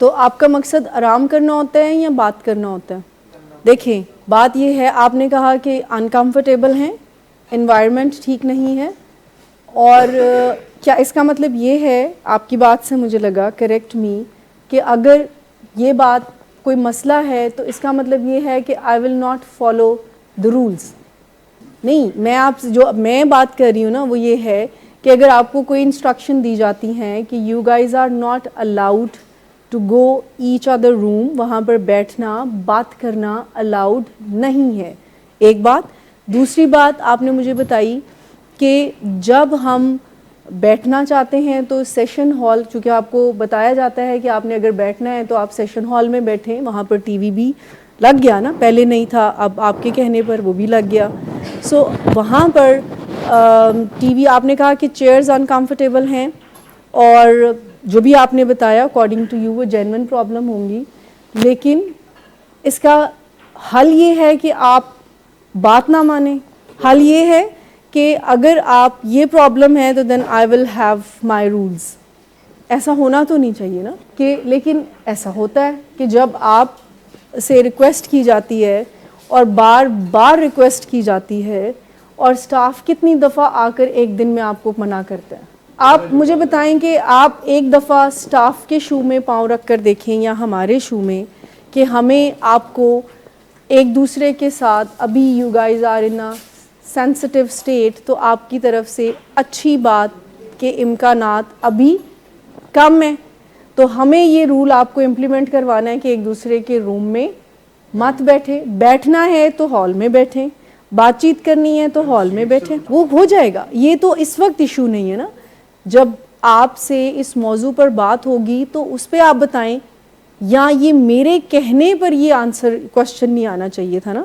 تو آپ کا مقصد آرام کرنا ہوتا ہے یا بات کرنا ہوتا ہے؟ دیکھیں بات یہ ہے، آپ نے کہا کہ انکمفرٹیبل ہیں، انوائرمنٹ ٹھیک نہیں ہے، اور کیا اس کا مطلب یہ ہے، آپ کی بات سے مجھے لگا، کریکٹ می، کہ اگر یہ بات کوئی مسئلہ ہے تو اس کا مطلب یہ ہے کہ I will not follow the rules? نہیں، میں بات کر رہی ہوں نا وہ یہ ہے کہ اگر آپ کو کوئی انسٹرکشن دی جاتی ہیں کہ you guys are not allowed to go each other room, وہاں پر بیٹھنا بات کرنا الاؤڈ نہیں ہے، ایک بات۔ دوسری بات آپ نے مجھے بتائی کہ جب ہم بیٹھنا چاہتے ہیں تو سیشن ہال، چونکہ آپ کو بتایا جاتا ہے کہ آپ نے اگر بیٹھنا ہے تو آپ سیشن ہال میں بیٹھیں، وہاں پر ٹی وی بھی لگ گیا نا، پہلے نہیں تھا، اب آپ کے کہنے پر وہ بھی لگ گیا۔ سو وہاں پر ٹی وی، آپ نے کہا کہ چیئرز انکمفرٹیبل ہیں، اور جو بھی آپ نے بتایا اکارڈنگ ٹو یو وہ جینوئن پرابلم ہوں گی، لیکن اس کا حل یہ ہے کہ آپ بات نہ مانیں۔ حل یہ ہے کہ اگر آپ یہ پرابلم ہے تو دین آئی ول ہیو مائی رولز۔ ایسا ہونا تو نہیں چاہیے نا، کہ لیکن ایسا ہوتا ہے کہ جب آپ سے ریکویسٹ کی جاتی ہے اور بار بار ریکویسٹ کی جاتی ہے، اور سٹاف کتنی دفعہ آ کر ایک دن میں آپ کو منع کرتا ہے۔ آپ مجھے بتائیں کہ آپ ایک دفعہ سٹاف کے شو میں پاؤں رکھ کر دیکھیں یا ہمارے شو میں، کہ ہمیں آپ کو ایک دوسرے کے ساتھ، ابھی you guys are in sensitive state, تو آپ کی طرف سے اچھی بات کے امکانات ابھی کم ہیں، تو ہمیں یہ رول آپ کو امپلیمنٹ کروانا ہے کہ ایک دوسرے کے روم میں مت بیٹھے، بیٹھنا ہے تو ہال میں بیٹھیں، بات چیت کرنی ہے تو ہال میں بیٹھیں، وہ ہو جائے گا۔ یہ تو اس وقت ایشو نہیں ہے نا، جب آپ سے اس موضوع پر بات ہوگی تو اس پہ آپ بتائیں، یا یہ میرے کہنے پر یہ آنسر کوشچن نہیں آنا چاہیے تھا نا۔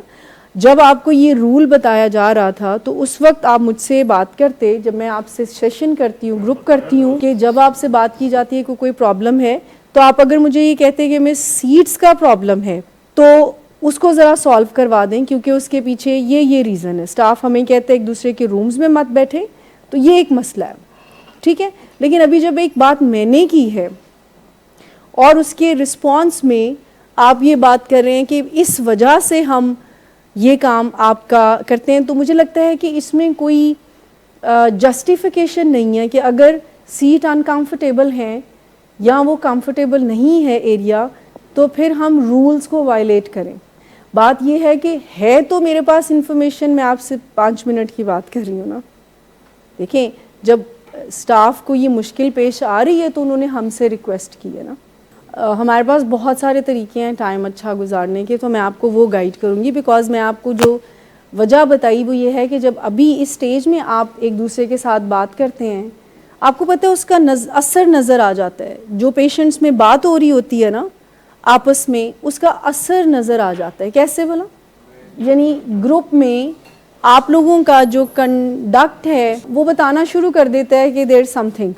جب آپ کو یہ رول بتایا جا رہا تھا تو اس وقت آپ مجھ سے بات کرتے، جب میں آپ سے سیشن کرتی ہوں، گروپ کرتی ہوں، کہ جب آپ سے بات کی جاتی ہے کہ کوئی پرابلم ہے، تو آپ اگر مجھے یہ کہتے کہ میں سیٹس کا پرابلم ہے تو اس کو ذرا سالو کروا دیں، کیونکہ اس کے پیچھے یہ ریزن ہے، سٹاف ہمیں کہتے ہیں ایک دوسرے کے رومز میں مت بیٹھے، تو یہ ایک مسئلہ ہے، ٹھیک ہے۔ لیکن ابھی جب ایک بات میں نے کی ہے اور اس کے رسپانس میں آپ یہ بات کر رہے ہیں کہ اس وجہ سے ہم یہ کام آپ کا کرتے ہیں، تو مجھے لگتا ہے کہ اس میں کوئی جسٹیفیکیشن نہیں ہے کہ اگر سیٹ انکمفرٹیبل ہیں یا وہ کمفرٹیبل نہیں ہے ایریا، تو پھر ہم رولز کو وائلیٹ کریں۔ بات یہ ہے کہ ہے تو میرے پاس انفارمیشن، میں آپ سے 5 منٹ کی بات کر رہی ہوں نا۔ دیکھیں جب سٹاف کو یہ مشکل پیش آ رہی ہے تو انہوں نے ہم سے ریکویسٹ کی ہے نا۔ ہمارے پاس بہت سارے طریقے ہیں ٹائم اچھا گزارنے کے، تو میں آپ کو وہ گائیڈ کروں گی، بیکاز میں آپ کو جو وجہ بتائی وہ یہ ہے کہ جب ابھی اس سٹیج میں آپ ایک دوسرے کے ساتھ بات کرتے ہیں، آپ کو پتہ ہے اس کا اثر نظر آ جاتا ہے، جو پیشنٹس میں بات ہو رہی ہوتی ہے نا آپس میں، اس کا اثر نظر آ جاتا ہے۔ کیسے بولا؟ یعنی گروپ میں آپ لوگوں کا جو کنڈکٹ ہے وہ بتانا شروع کر دیتا ہے کہ دیر سم تھنگ،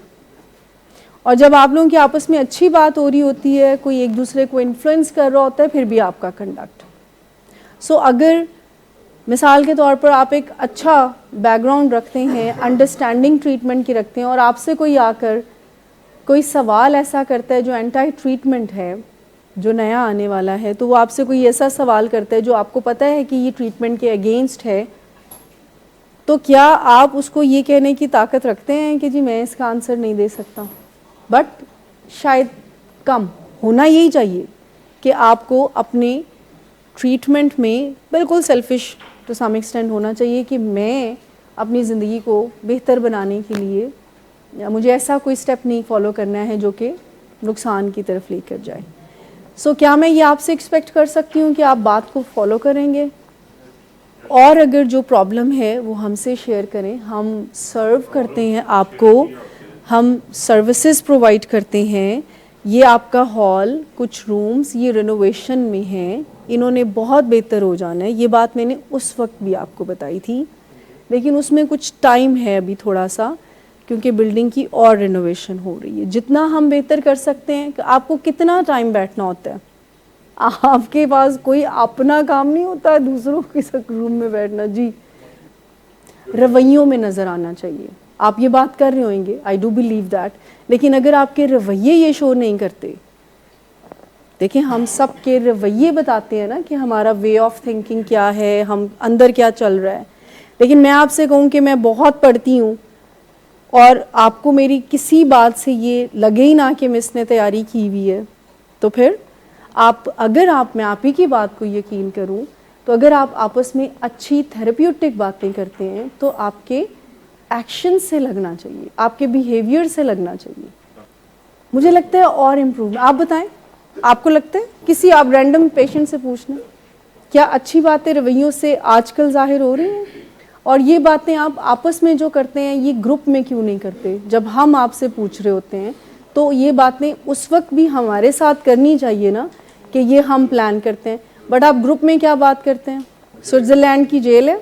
اور جب آپ لوگوں کی آپس میں اچھی بات ہو رہی ہوتی ہے، کوئی ایک دوسرے کو انفلوئنس کر رہا ہوتا ہے، پھر بھی آپ کا کنڈکٹ۔ سو اگر مثال کے طور پر آپ ایک اچھا بیک گراؤنڈ رکھتے ہیں، انڈرسٹینڈنگ ٹریٹمنٹ کی رکھتے ہیں، اور آپ سے کوئی آ کر کوئی سوال ایسا کرتا ہے جو اینٹی ٹریٹمنٹ ہے، جو نیا آنے والا ہے، تو وہ آپ سے کوئی ایسا سوال کرتا ہے جو آپ کو پتہ ہے کہ یہ ٹریٹمنٹ کے اگینسٹ ہے، تو کیا آپ اس کو یہ کہنے کی طاقت رکھتے ہیں کہ جی میں اس کا آنسر نہیں دے سکتا؟ بٹ شاید کم ہونا یہی چاہیے کہ آپ کو اپنے ٹریٹمنٹ میں بالکل سیلفش ٹو سم ایکسٹینٹ ہونا چاہیے کہ میں اپنی زندگی کو بہتر بنانے کے لیے مجھے ایسا کوئی سٹیپ نہیں فالو کرنا ہے جو کہ نقصان کی طرف لے کر جائے۔ سو کیا میں یہ آپ سے ایکسپیکٹ کر سکتی ہوں کہ آپ بات کو فالو کریں گے، اور اگر جو پرابلم ہے وہ ہم سے شیئر کریں؟ ہم سرو کرتے ہیں آپ کو، ہم سروسز پرووائڈ کرتے ہیں۔ یہ آپ کا ہال، کچھ رومز یہ رینوویشن میں ہیں، انہوں نے بہت بہتر ہو جانا ہے، یہ بات میں نے اس وقت بھی آپ کو بتائی تھی، لیکن اس میں کچھ ٹائم ہے ابھی تھوڑا سا، کیونکہ بلڈنگ کی اور رینوویشن ہو رہی ہے۔ جتنا ہم بہتر کر سکتے ہیں، کہ آپ کو کتنا ٹائم بیٹھنا ہوتا ہے؟ آپ کے پاس کوئی اپنا کام نہیں ہوتا ہے دوسروں کے روم میں بیٹھنا؟ جی، رویوں میں نظر آنا چاہیے۔ آپ یہ بات کر رہے ہوئیں گے، آئی ڈو بلیو دیٹ، لیکن اگر آپ کے رویے یہ شو نہیں کرتے دیکھیں ہم سب کے رویے بتاتے ہیں نا کہ ہمارا وے آف تھنکنگ کیا ہے, ہم اندر کیا چل رہا ہے. لیکن میں آپ سے کہوں کہ میں بہت پڑھتی ہوں اور آپ کو میری کسی بات سے یہ لگے ہی نہ کہ مس نے تیاری کی ہوئی ہے, تو پھر میں آپ ہی کی بات کو یقین کروں تو اگر آپ آپس میں اچھی تھیراپیوٹک باتیں کرتے ہیں تو آپ کے ایکشن سے لگنا چاہیے, آپ کے بیہیویئر سے لگنا چاہیے. مجھے لگتا ہے اور امپروو. آپ بتائیں, آپ کو لگتا ہے کسی آپ رینڈم پیشنٹ سے پوچھنا کیا اچھی باتیں رویوں سے آج کل ظاہر ہو رہی ہیں؟ اور یہ باتیں آپ آپس میں جو کرتے ہیں یہ گروپ میں کیوں نہیں کرتے؟ جب ہم آپ سے پوچھ رہے ہوتے ہیں تو یہ باتیں اس وقت بھی ہمارے ساتھ کرنی چاہیے نا کہ یہ ہم پلان کرتے ہیں. بٹ آپ گروپ میں کیا بات کرتے ہیں؟ سوئٹزرلینڈ کی جیل ہے.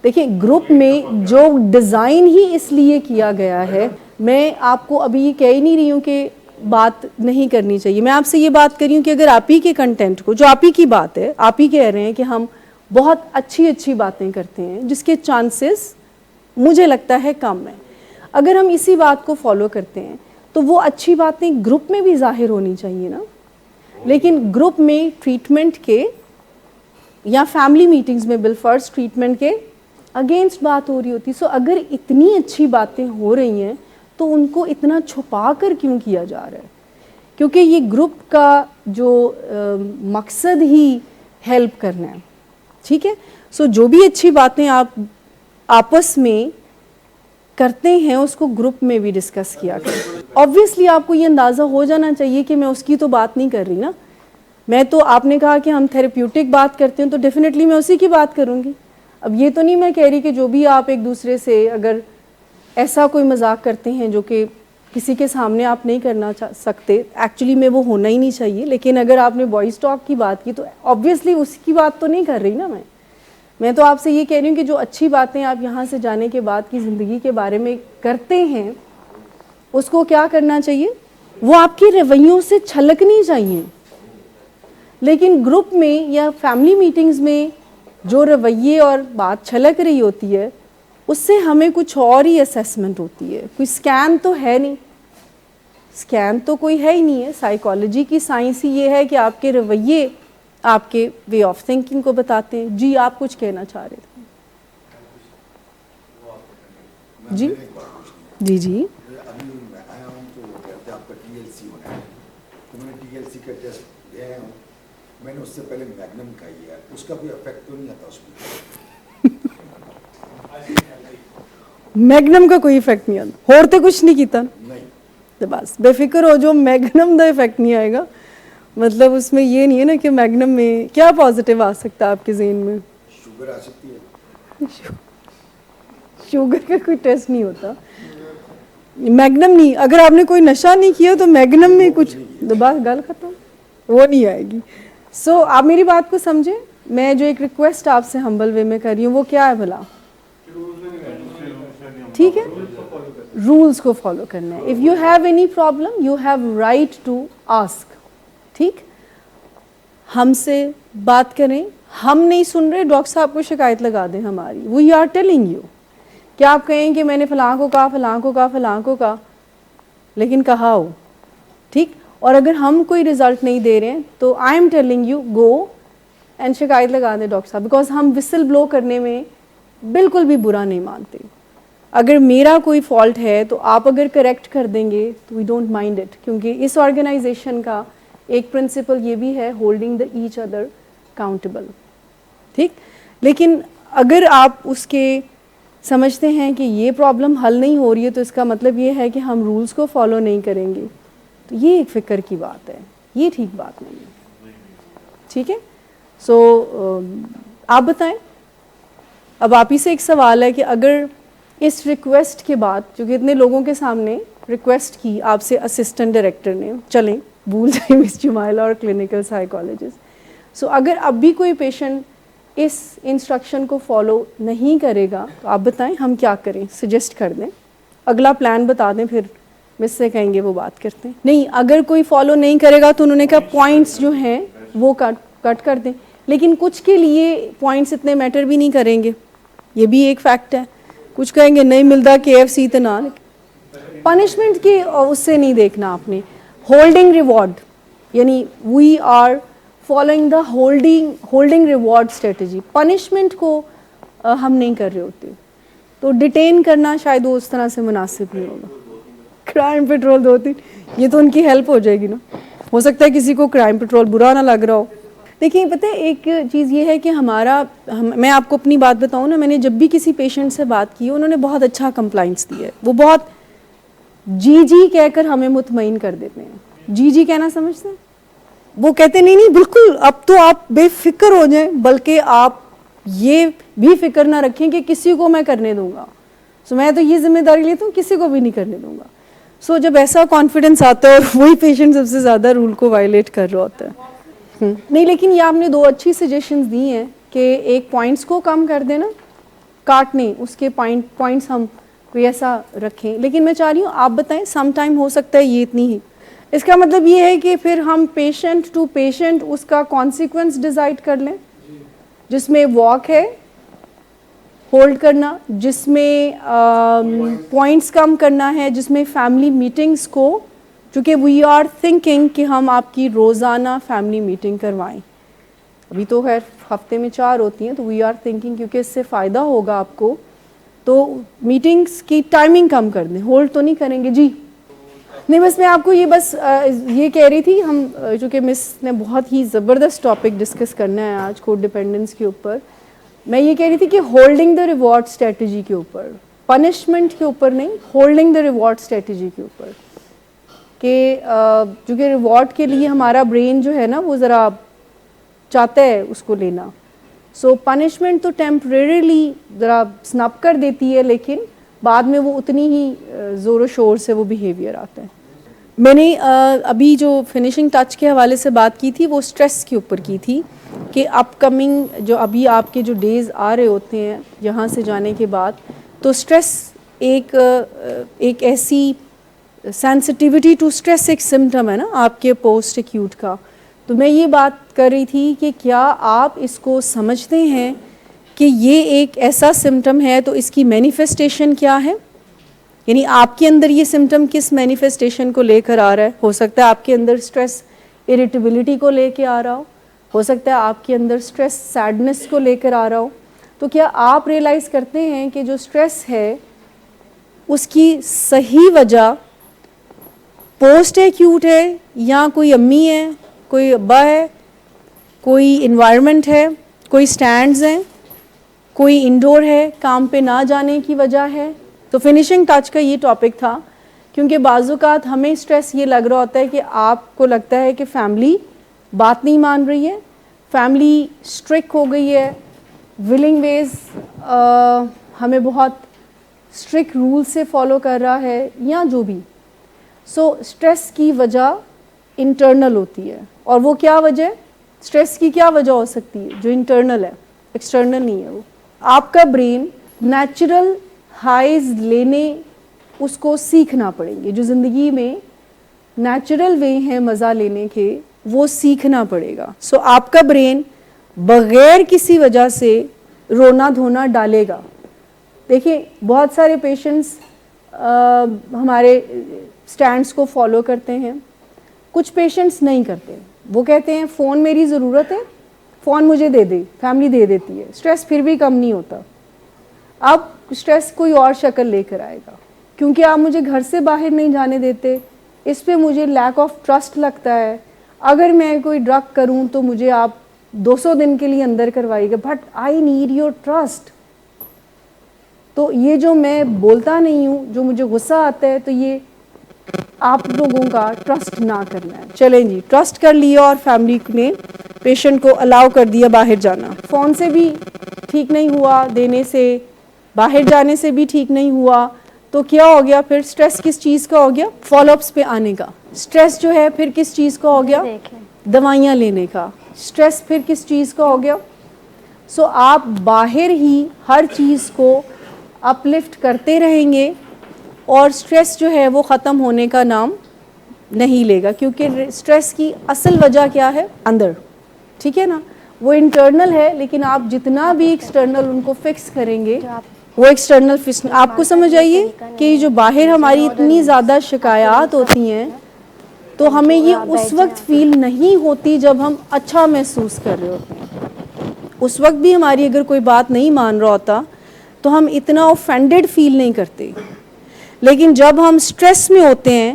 دیکھیں گروپ میں جو ڈیزائن ہی اس لیے کیا گیا ہے, میں آپ کو ابھی یہ کہہ ہی نہیں رہی ہوں کہ بات نہیں کرنی چاہیے, میں آپ سے یہ بات کر رہی ہوں کہ اگر آپ ہی کے کنٹینٹ کو, جو آپ ہی کی بات ہے, آپ ہی کہہ رہے ہیں کہ ہم بہت اچھی باتیں کرتے ہیں جس کے چانسز مجھے لگتا ہے کم ہیں, اگر ہم اسی بات کو فالو کرتے ہیں تو وہ اچھی باتیں گروپ میں بھی ظاہر ہونی چاہیے نا. لیکن گروپ میں ٹریٹمنٹ کے یا فیملی میٹنگز میں بالفرض ٹریٹمنٹ کے اگینسٹ بات ہو رہی ہوتی. سو اگر اتنی اچھی باتیں ہو رہی ہیں تو ان کو اتنا چھپا کر کیوں کیا جا رہا ہے؟ کیونکہ یہ گروپ کا جو مقصد ہی ہیلپ کرنا ہے. ٹھیک ہے, سو جو بھی اچھی باتیں آپ آپس میں کرتے ہیں اس کو گروپ میں بھی ڈسکس کیا کریں. آبویسلی آپ کو یہ اندازہ ہو جانا چاہیے کہ میں اس کی تو بات نہیں کر رہی نا, میں تو, آپ نے کہا کہ ہم تھیراپیوٹک بات کرتے ہیں تو ڈیفینیٹلی میں اسی کی بات کروں گی. اب یہ تو نہیں میں کہہ رہی کہ جو بھی آپ ایک دوسرے سے اگر ایسا کوئی مذاق کرتے ہیں جو کہ کسی کے سامنے آپ نہیں کرنا سکتے, ایکچولی میں وہ ہونا ہی نہیں چاہیے, لیکن اگر آپ نے بوائز ٹاک کی بات کی تو آبویسلی اس کی بات تو نہیں کر رہی نا میں تو آپ سے یہ کہہ رہی ہوں کہ جو اچھی باتیں آپ یہاں سے جانے کے بعد کی زندگی کے بارے میں کرتے ہیں اس کو کیا کرنا چاہیے, وہ آپ کے رویوں سے چھلکنی چاہیے. لیکن گروپ میں یا فیملی میٹنگز میں جو رویے اور بات چھلک رہی ہوتی ہے اس سے ہمیں کچھ اور ہی اسیسمنٹ ہوتی ہے. کوئی اسکین تو ہے نہیں, اسکین تو کوئی ہے ہی نہیں ہے. سائیکالوجی کی سائنس ہی یہ ہے کہ آپ کے رویے آپ کے وے آف تھنکنگ کو بتاتے ہیں. جی آپ کچھ کہنا چاہ رہے تھے؟ جی جی جی ابھی میں آیا ہوں تو کہتے ہیں آپ کا ٹی ایل سی ہونا ہے, تو میں نے ٹی ایل سی کا ٹیسٹ لے آیا ہوں. میں نے اس سے پہلے میگنم کھائی ہے, اس کا کوئی افیکٹ تو نہیں آتا اس میں؟ میگنم کا کوئی افیکٹ نہیں آتا, اور تو کچھ نہیں کیتا نہیں, تو بس بے فکر ہو جو, میگنم کا افیکٹ نہیں آئے گا. مطلب اس میں یہ نہیں ہے نا کہ میگنم میں کیا پازیٹیو آ سکتا ہے آپ کے ذہن میں؟ شوگر آ سکتی ہے. شوگر کا کوئی ٹیسٹ نہیں ہوتا, میگنم نہیں. اگر آپ نے کوئی نشہ نہیں کیا تو میگنم میں کچھ بات گل ختم, وہ نہیں آئے گی. سو آپ میری بات کو سمجھیں, میں جو ایک ریکویسٹ آپ سے ہمبل وے میں کر رہی ہوں وہ کیا ہے بھلا؟ ٹھیک ہے, رولز کو فالو کرنا ہے. If you have any problem you have right to ask. ٹھیک, ہم سے بات کریں, ہم نہیں سن رہے ڈاکٹر صاحب کو شکایت لگا دیں ہماری. وی آر ٹیلنگ یو, کیا آپ کہیں کہ میں نے فلاں کو کہا فلاں کو کہا فلاں کو کہا, لیکن کہا ہو. ٹھیک, اور اگر ہم کوئی رزلٹ نہیں دے رہے ہیں تو I am telling you go and شکایت لگا دیں ڈاکٹر صاحب, بیکاز ہم وسل بلو کرنے میں بالکل بھی برا نہیں مانتے. اگر میرا کوئی فالٹ ہے تو آپ اگر کریکٹ کر دیں گے تو وی ڈونٹ مائنڈ اٹ, کیونکہ اس آرگنائزیشن کا ایک پرنسپل یہ بھی ہے holding the each other accountable. ٹھیک, لیکن اگر آپ اس کے سمجھتے ہیں کہ یہ پرابلم حل نہیں ہو رہی ہے تو اس کا مطلب یہ ہے کہ ہم رولز کو فالو نہیں کریں گے, تو یہ ایک فکر کی بات ہے, یہ ٹھیک بات نہیں ہے. ٹھیک ہے, سو آپ بتائیں. اب آپ ہی سے ایک سوال ہے کہ اگر اس ریکویسٹ کے بعد, چونکہ اتنے لوگوں کے سامنے ریکویسٹ کی آپ سے اسسٹنٹ ڈائریکٹر نے, چلیں بھول جائیں مس جمائلہ اور کلینکل سائیکالوجسٹ, سو اگر اب بھی کوئی پیشنٹ اس انسٹرکشن کو فالو نہیں کرے گا تو آپ بتائیں ہم کیا کریں, سجیسٹ کر دیں, اگلا پلان بتا دیں, پھر مس سے کہیں گے وہ بات کرتے ہیں. نہیں, اگر کوئی فالو نہیں کرے گا تو انہوں نے کہا پوائنٹس جو ہیں وہ کٹ کر دیں, لیکن کچھ کے لیے پوائنٹس اتنے میٹر بھی نہیں کریں گے, یہ بھی ایک فیکٹ ہے. کچھ کہیں گے نہیں ملتا KFC تو نہ, پنشمنٹ کی اس سے نہیں دیکھنا آپ نے, ہولڈنگ ریوارڈ. یعنی we are following the holding reward strategy. Punishment کو ہم نہیں کر رہے ہوتے, تو ڈیٹین کرنا شاید وہ اس طرح سے مناسب نہیں ہوگا. کرائم پیٹرول 2-3, یہ تو ان کی ہیلپ ہو جائے گی نا. ہو سکتا ہے کسی کو کرائم پیٹرول برا نہ لگ رہا ہو. دیکھیں پتہ ہے ایک چیز یہ ہے کہ میں آپ کو اپنی بات بتاؤں نا, میں نے جب بھی کسی پیشنٹ سے بات کی انہوں نے بہت اچھا کمپلائنس دیا ہے. وہ بہت جی کہہ کر ہمیں مطمئن کر دیتے ہیں. جی کہنا سمجھتے ہیں؟ وہ کہتے نہیں بالکل اب تو آپ بے فکر ہو جائیں, بلکہ آپ یہ بھی فکر نہ رکھیں کہ کسی کو میں کرنے دوں گا. سو میں تو یہ ذمہ داری لیتا ہوں کسی کو بھی نہیں کرنے دوں گا. سو جب ایسا کانفیڈنس آتا ہے, اور وہی پیشنٹ سب سے زیادہ رول کو وائلیٹ کر رہا ہوتا ہے. نہیں لیکن یہ آپ نے 2 اچھی سجیشنز دی ہیں کہ ایک پوائنٹس کو کم کر دینا, کاٹنے اس کے پوائنٹس ہم کوئی ایسا رکھیں. لیکن میں چاہ رہی ہوں آپ بتائیں, سم ٹائم ہو سکتا ہے یہ اتنی ہی. اس کا مطلب یہ ہے کہ پھر ہم پیشنٹ ٹو پیشنٹ اس کا کانسیکوینس ڈیسائیڈ کر لیں, جس میں واک ہے, ہولڈ کرنا, جس میں پوائنٹس کم کرنا ہے, جس میں فیملی میٹنگز کو, چونکہ وی آر تھنکنگ کہ ہم آپ کی روزانہ فیملی میٹنگ کروائیں. ابھی تو خیر ہفتے میں 4 ہوتی ہیں, تو وی آر تھنکنگ کیونکہ اس سے فائدہ ہوگا آپ کو, تو میٹنگز کی ٹائمنگ کم کر دیں. ہولڈ تو نہیں کریں گے جی؟ نہیں بس میں آپ کو یہ کہہ رہی تھی, ہم چونکہ مس نے بہت ہی زبردست ٹاپک ڈسکس کرنا ہے آج کوڈ ڈیپینڈنس کے اوپر. میں یہ کہہ رہی تھی کہ ہولڈنگ دا ریوارڈ اسٹریٹجی کے اوپر, پنشمنٹ کے اوپر نہیں, ہولڈنگ دا ریوارڈ اسٹریٹجی کے اوپر. کہ چونکہ ریوارڈ کے لیے ہمارا برین جو ہے نا وہ ذرا چاہتا ہے اس کو لینا. سو پنشمنٹ تو ٹیمپریریلی ذرا سنپ کر دیتی ہے, لیکن بعد میں وہ اتنی ہی زور و شور سے وہ بیہیویئر آتا ہے. میں نے ابھی جو فنیشنگ ٹچ کے حوالے سے بات کی تھی وہ اسٹریس کے اوپر کی تھی, کہ اپ کمنگ جو ابھی آپ کے جو ڈیز آ رہے ہوتے ہیں یہاں سے جانے کے بعد, تو اسٹریس ایک ایسی سینسٹیوٹی ٹو اسٹریس ایک سمٹم ہے نا آپ کے پوسٹ ایکیوٹ کا. تو میں یہ بات کر رہی تھی کہ کیا آپ اس کو سمجھتے ہیں کہ یہ ایک ایسا سمٹم ہے, تو اس کی مینیفیسٹیشن کیا ہے, یعنی آپ کے اندر یہ سمٹم کس مینیفیسٹیشن کو لے کر آ رہا ہے. ہو سکتا ہے آپ کے اندر اسٹریس اریٹیبلٹی کو لے کے آ رہا ہو سکتا ہے آپ کے اندر اسٹریس سیڈنس کو لے کر آ رہا ہو. تو کیا آپ ریئلائز کرتے ہیں کہ جو اسٹریس ہے اس کی صحیح وجہ پوسٹ ایکیوٹ ہے, یا کوئی امی ہے, کوئی ابا ہے, کوئی انوائرمنٹ ہے, کوئی سٹینڈز ہیں, کوئی انڈور ہے, کام پہ نہ جانے کی وجہ ہے. تو فنیشنگ ٹچ کا یہ ٹاپک تھا, کیونکہ بعض اوقات ہمیں اسٹریس یہ لگ رہا ہوتا ہے کہ آپ کو لگتا ہے کہ فیملی بات نہیں مان رہی ہے, فیملی اسٹرک ہو گئی ہے, ولنگ ویز ہمیں بہت اسٹرک رول سے فالو کر رہا ہے, یا جو بھی. سو اسٹریس کی وجہ انٹرنل ہوتی ہے, اور وہ کیا وجہ ہے اسٹریس کی, کیا وجہ ہو سکتی ہے جو انٹرنل ہے, ایکسٹرنل نہیں ہے. وہ آپ کا برین نیچرل ہائیز لینے اس کو سیکھنا پڑیں گے, جو زندگی میں نیچرل وے ہیں مزہ لینے کے وہ سیکھنا پڑے گا. سو آپ کا برین بغیر کسی وجہ سے رونا دھونا ڈالے گا. دیکھیں بہت سارے پیشنٹس ہمارے سٹینڈز کو فالو کرتے ہیں, کچھ پیشنٹس نہیں کرتے. وہ کہتے ہیں فون میری ضرورت ہے, فون مجھے دے دے, فیملی دے دیتی ہے, اسٹریس پھر بھی کم نہیں ہوتا. اب اسٹریس کوئی اور شکل لے کر آئے گا, کیونکہ آپ مجھے گھر سے باہر نہیں جانے دیتے, اس پہ مجھے لیک آف ٹرسٹ لگتا ہے. اگر میں کوئی ڈرگ کروں تو مجھے آپ 200 دن کے لیے اندر کروائیے گا, but I need your trust. تو یہ جو میں بولتا نہیں ہوں, جو مجھے غصہ آتا ہے, تو یہ آپ لوگوں کا ٹرسٹ نہ کرنا ہے. چلیں جی, ٹرسٹ کر لیا اور فیملی نے پیشنٹ کو الاؤ کر دیا باہر جانا. فون سے بھی ٹھیک نہیں ہوا, دینے سے, باہر جانے سے بھی ٹھیک نہیں ہوا, تو کیا ہو گیا پھر اسٹریس کس چیز کا ہو گیا, فالو اپس پہ آنے کا. اسٹریس جو ہے پھر کس چیز کا ہو گیا, دوائیاں لینے کا. اسٹریس پھر کس چیز کا ہو گیا. سو آپ باہر ہی ہر چیز کو اپ لفٹ کرتے رہیں گے, اور اسٹریس جو ہے وہ ختم ہونے کا نام نہیں لے گا, کیونکہ اسٹریس کی اصل وجہ کیا ہے, اندر. ٹھیک ہے نا, وہ انٹرنل ہے, لیکن آپ جتنا بھی ایکسٹرنل ان کو فکس کریں گے وہ ایکسٹرنل فکس. آپ کو سمجھ آئیے کہ جو باہر ہماری اتنی زیادہ شکایات ہوتی ہیں, تو ہمیں یہ اس وقت فیل نہیں ہوتی جب ہم اچھا محسوس کر رہے ہوتے ہیں. اس وقت بھی ہماری اگر کوئی بات نہیں مان رہا ہوتا تو ہم اتنا اوفینڈڈ فیل نہیں کرتے, لیکن جب ہم اسٹریس میں ہوتے ہیں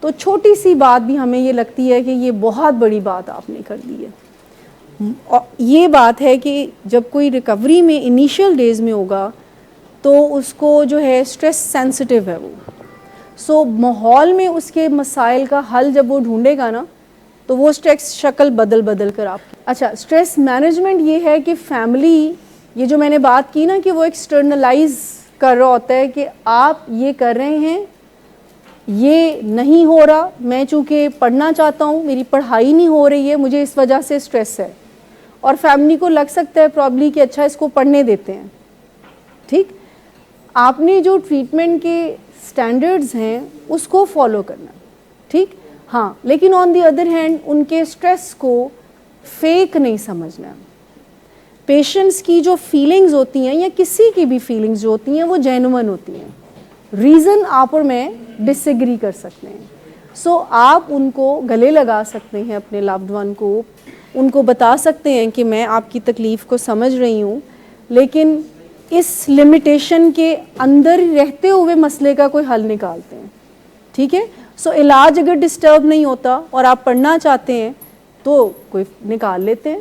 تو چھوٹی سی بات بھی ہمیں یہ لگتی ہے کہ یہ بہت بڑی بات آپ نے کر دی ہے. یہ بات ہے کہ جب کوئی ریکوری میں انیشیل ڈیز میں ہوگا تو اس کو جو ہے اسٹریس سینسٹیو ہے وہ, سو ماحول میں اس کے مسائل کا حل جب وہ ڈھونڈے گا نا تو وہ اسٹریس شکل بدل کر آپ کی. اچھا, اسٹریس مینجمنٹ یہ ہے کہ فیملی, یہ جو میں نے بات کی نا کہ وہ ایکسٹرنلائز کر رہا ہوتا ہے کہ آپ یہ کر رہے ہیں, یہ نہیں ہو رہا, میں چونکہ پڑھنا چاہتا ہوں, میری پڑھائی نہیں ہو رہی ہے, مجھے اس وجہ سے اسٹریس ہے, اور فیملی کو لگ سکتا ہے پرابلی کہ اچھا اس کو پڑھنے دیتے ہیں. ٹھیک, آپ نے جو ٹریٹمنٹ کے اسٹینڈرڈز ہیں اس کو فالو کرنا. ٹھیک, ہاں, لیکن آن دی ادر ہینڈ ان کے اسٹریس کو فیک نہیں سمجھنا. پیشنٹس کی جو فیلنگز ہوتی ہیں یا کسی کی بھی فیلنگز جو ہوتی ہیں وہ جینوئن ہوتی ہیں. ریزن آپ اور میں ڈس ایگری کر سکتے ہیں, سو آپ ان کو گلے لگا سکتے ہیں اپنے لوڈ ون کو, ان کو بتا سکتے ہیں کہ میں آپ کی تکلیف کو سمجھ رہی ہوں, لیکن اس لمیٹیشن کے اندر رہتے ہوئے مسئلے کا کوئی حل نکالتے ہیں. ٹھیک ہے, سو علاج اگر ڈسٹرب نہیں ہوتا اور آپ پڑھنا چاہتے ہیں تو کوئی نکال لیتے ہیں,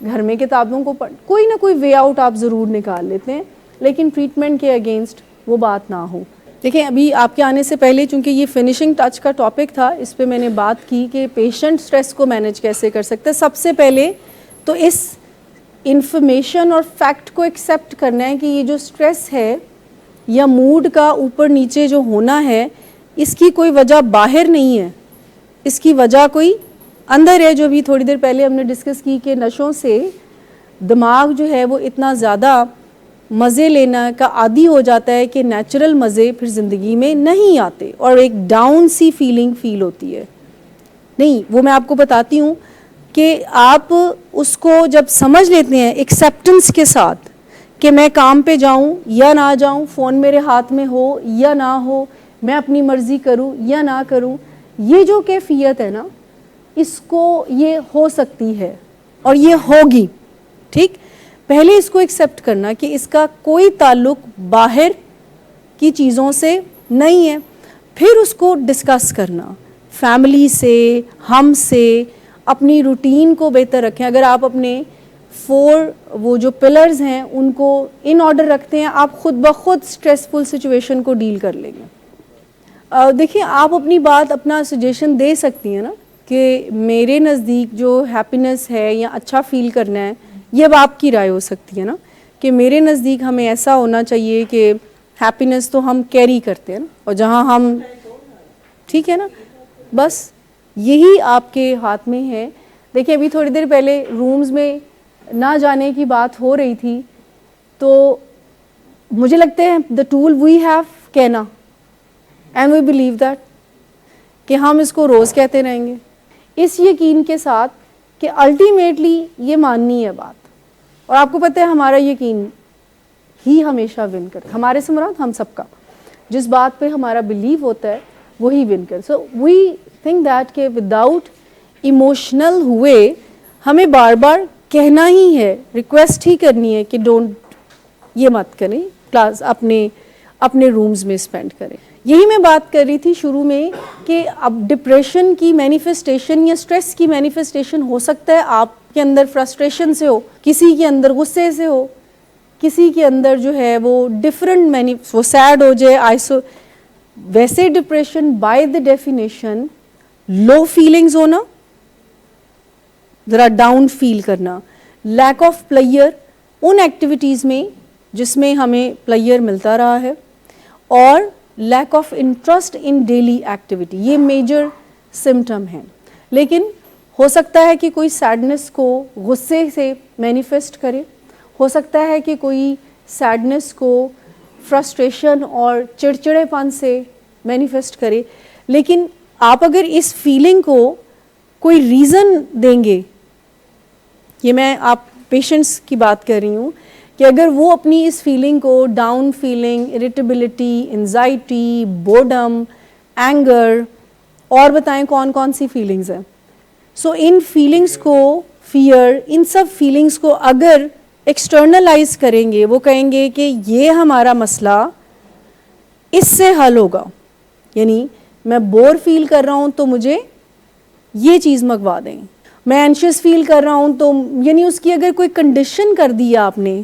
گھر میں کتابوں کو پڑھ, کوئی نہ کوئی وے آؤٹ آپ ضرور نکال لیتے ہیں, لیکن ٹریٹمنٹ کے اگینسٹ وہ بات نہ ہو. دیکھیں, ابھی آپ کے آنے سے پہلے چونکہ یہ فنیشنگ ٹچ کا ٹاپک تھا, اس پہ میں نے بات کی کہ پیشنٹ سٹریس کو مینیج کیسے کر سکتے ہیں. سب سے پہلے تو اس انفارمیشن اور فیکٹ کو ایکسیپٹ کرنا ہے کہ یہ جو سٹریس ہے یا موڈ کا اوپر نیچے جو ہونا ہے, اس کی کوئی وجہ باہر نہیں ہے, اس کی وجہ کوئی اندر ہے. جو بھی تھوڑی دیر پہلے ہم نے ڈسکس کی کہ نشوں سے دماغ جو ہے وہ اتنا زیادہ مزے لینا کا عادی ہو جاتا ہے کہ نیچرل مزے پھر زندگی میں نہیں آتے, اور ایک ڈاؤن سی فیلنگ فیل ہوتی ہے. نہیں, وہ میں آپ کو بتاتی ہوں کہ آپ اس کو جب سمجھ لیتے ہیں ایکسیپٹنس کے ساتھ کہ میں کام پہ جاؤں یا نہ جاؤں, فون میرے ہاتھ میں ہو یا نہ ہو, میں اپنی مرضی کروں یا نہ کروں, یہ جو کیفیت ہے نا, اس کو یہ ہو سکتی ہے اور یہ ہوگی. ٹھیک, پہلے اس کو ایکسیپٹ کرنا کہ اس کا کوئی تعلق باہر کی چیزوں سے نہیں ہے, پھر اس کو ڈسکس کرنا فیملی سے, ہم سے, اپنی روٹین کو بہتر رکھیں. اگر آپ اپنے 4 وہ جو پلرز ہیں ان کو ان آرڈر رکھتے ہیں, آپ خود بخود سٹریسفل سچویشن کو ڈیل کر لیں گے. دیکھیں, آپ اپنی بات, اپنا سجیشن دے سکتی ہیں نا کہ میرے نزدیک جو ہیپینس ہے یا اچھا فیل کرنا ہے, یہ اب آپ کی رائے ہو سکتی ہے نا کہ میرے نزدیک ہمیں ایسا ہونا چاہیے کہ ہیپینس تو ہم کیری کرتے ہیں نا, اور جہاں ہم, ٹھیک ہے نا, بس یہی آپ کے ہاتھ میں ہے. دیکھیں, ابھی تھوڑی دیر پہلے رومز میں نہ جانے کی بات ہو رہی تھی, تو مجھے لگتا ہے دا ٹول وی ہیو کہنا, اینڈ وی بلیو دیٹ کہ ہم اس کو روز کہتے رہیں گے, اس یقین کے ساتھ کہ الٹیمیٹلی یہ ماننی ہے بات. اور آپ کو پتہ ہے ہمارا یقین ہی ہمیشہ ون کرے, ہمارے سے مراد ہم سب کا, جس بات پہ ہمارا بلیو ہوتا ہے وہی ون کرے. سو وی تھنک دیٹ کہ وداؤٹ ایموشنل ہوئے ہمیں بار بار کہنا ہی ہے, ریکویسٹ ہی کرنی ہے کہ ڈونٹ, یہ مت کریں, کلاس اپنے رومز میں اسپینڈ کریں. یہی میں بات کر رہی تھی شروع میں کہ اب ڈپریشن کی مینیفیسٹیشن یا اسٹریس کی مینیفیسٹیشن ہو سکتا ہے آپ کے اندر فرسٹریشن سے ہو, کسی کے اندر غصے سے ہو, کسی کے اندر جو ہے وہ ڈفرینٹ وہ سیڈ ہو جائے, ویسے depression by the definition low feelings ہونا, ذرا ڈاؤن فیل کرنا, lack of pleasure in activities میں جس میں ہمیں پلیئر ملتا رہا ہے, اور lack of interest in daily activity, یہ میجر سمٹم ہیں. لیکن ہو سکتا ہے کہ کوئی سیڈنس کو غصے سے مینیفیسٹ کرے, ہو سکتا ہے کہ کوئی سیڈنس کو فرسٹریشن اور چڑچڑے پن سے مینیفیسٹ کرے. لیکن آپ اگر اس فیلنگ کو کوئی ریزن دیں گے, یہ میں آپ پیشنٹس کی بات کر رہی ہوں, کہ اگر وہ اپنی اس فیلنگ کو, down feeling, irritability, anxiety, boredom, anger, اور بتائیں کون کون سی فیلنگز ہیں. سو ان فیلنگس کو, فیئر, ان سب فیلنگس کو اگر ایکسٹرنلائز کریں گے, وہ کہیں گے کہ یہ ہمارا مسئلہ اس سے حل ہوگا, یعنی میں بور فیل کر رہا ہوں تو مجھے یہ چیز منگوا دیں, میں اینشیس فیل کر رہا ہوں تو, یعنی اس کی اگر کوئی کنڈیشن کر دی آپ نے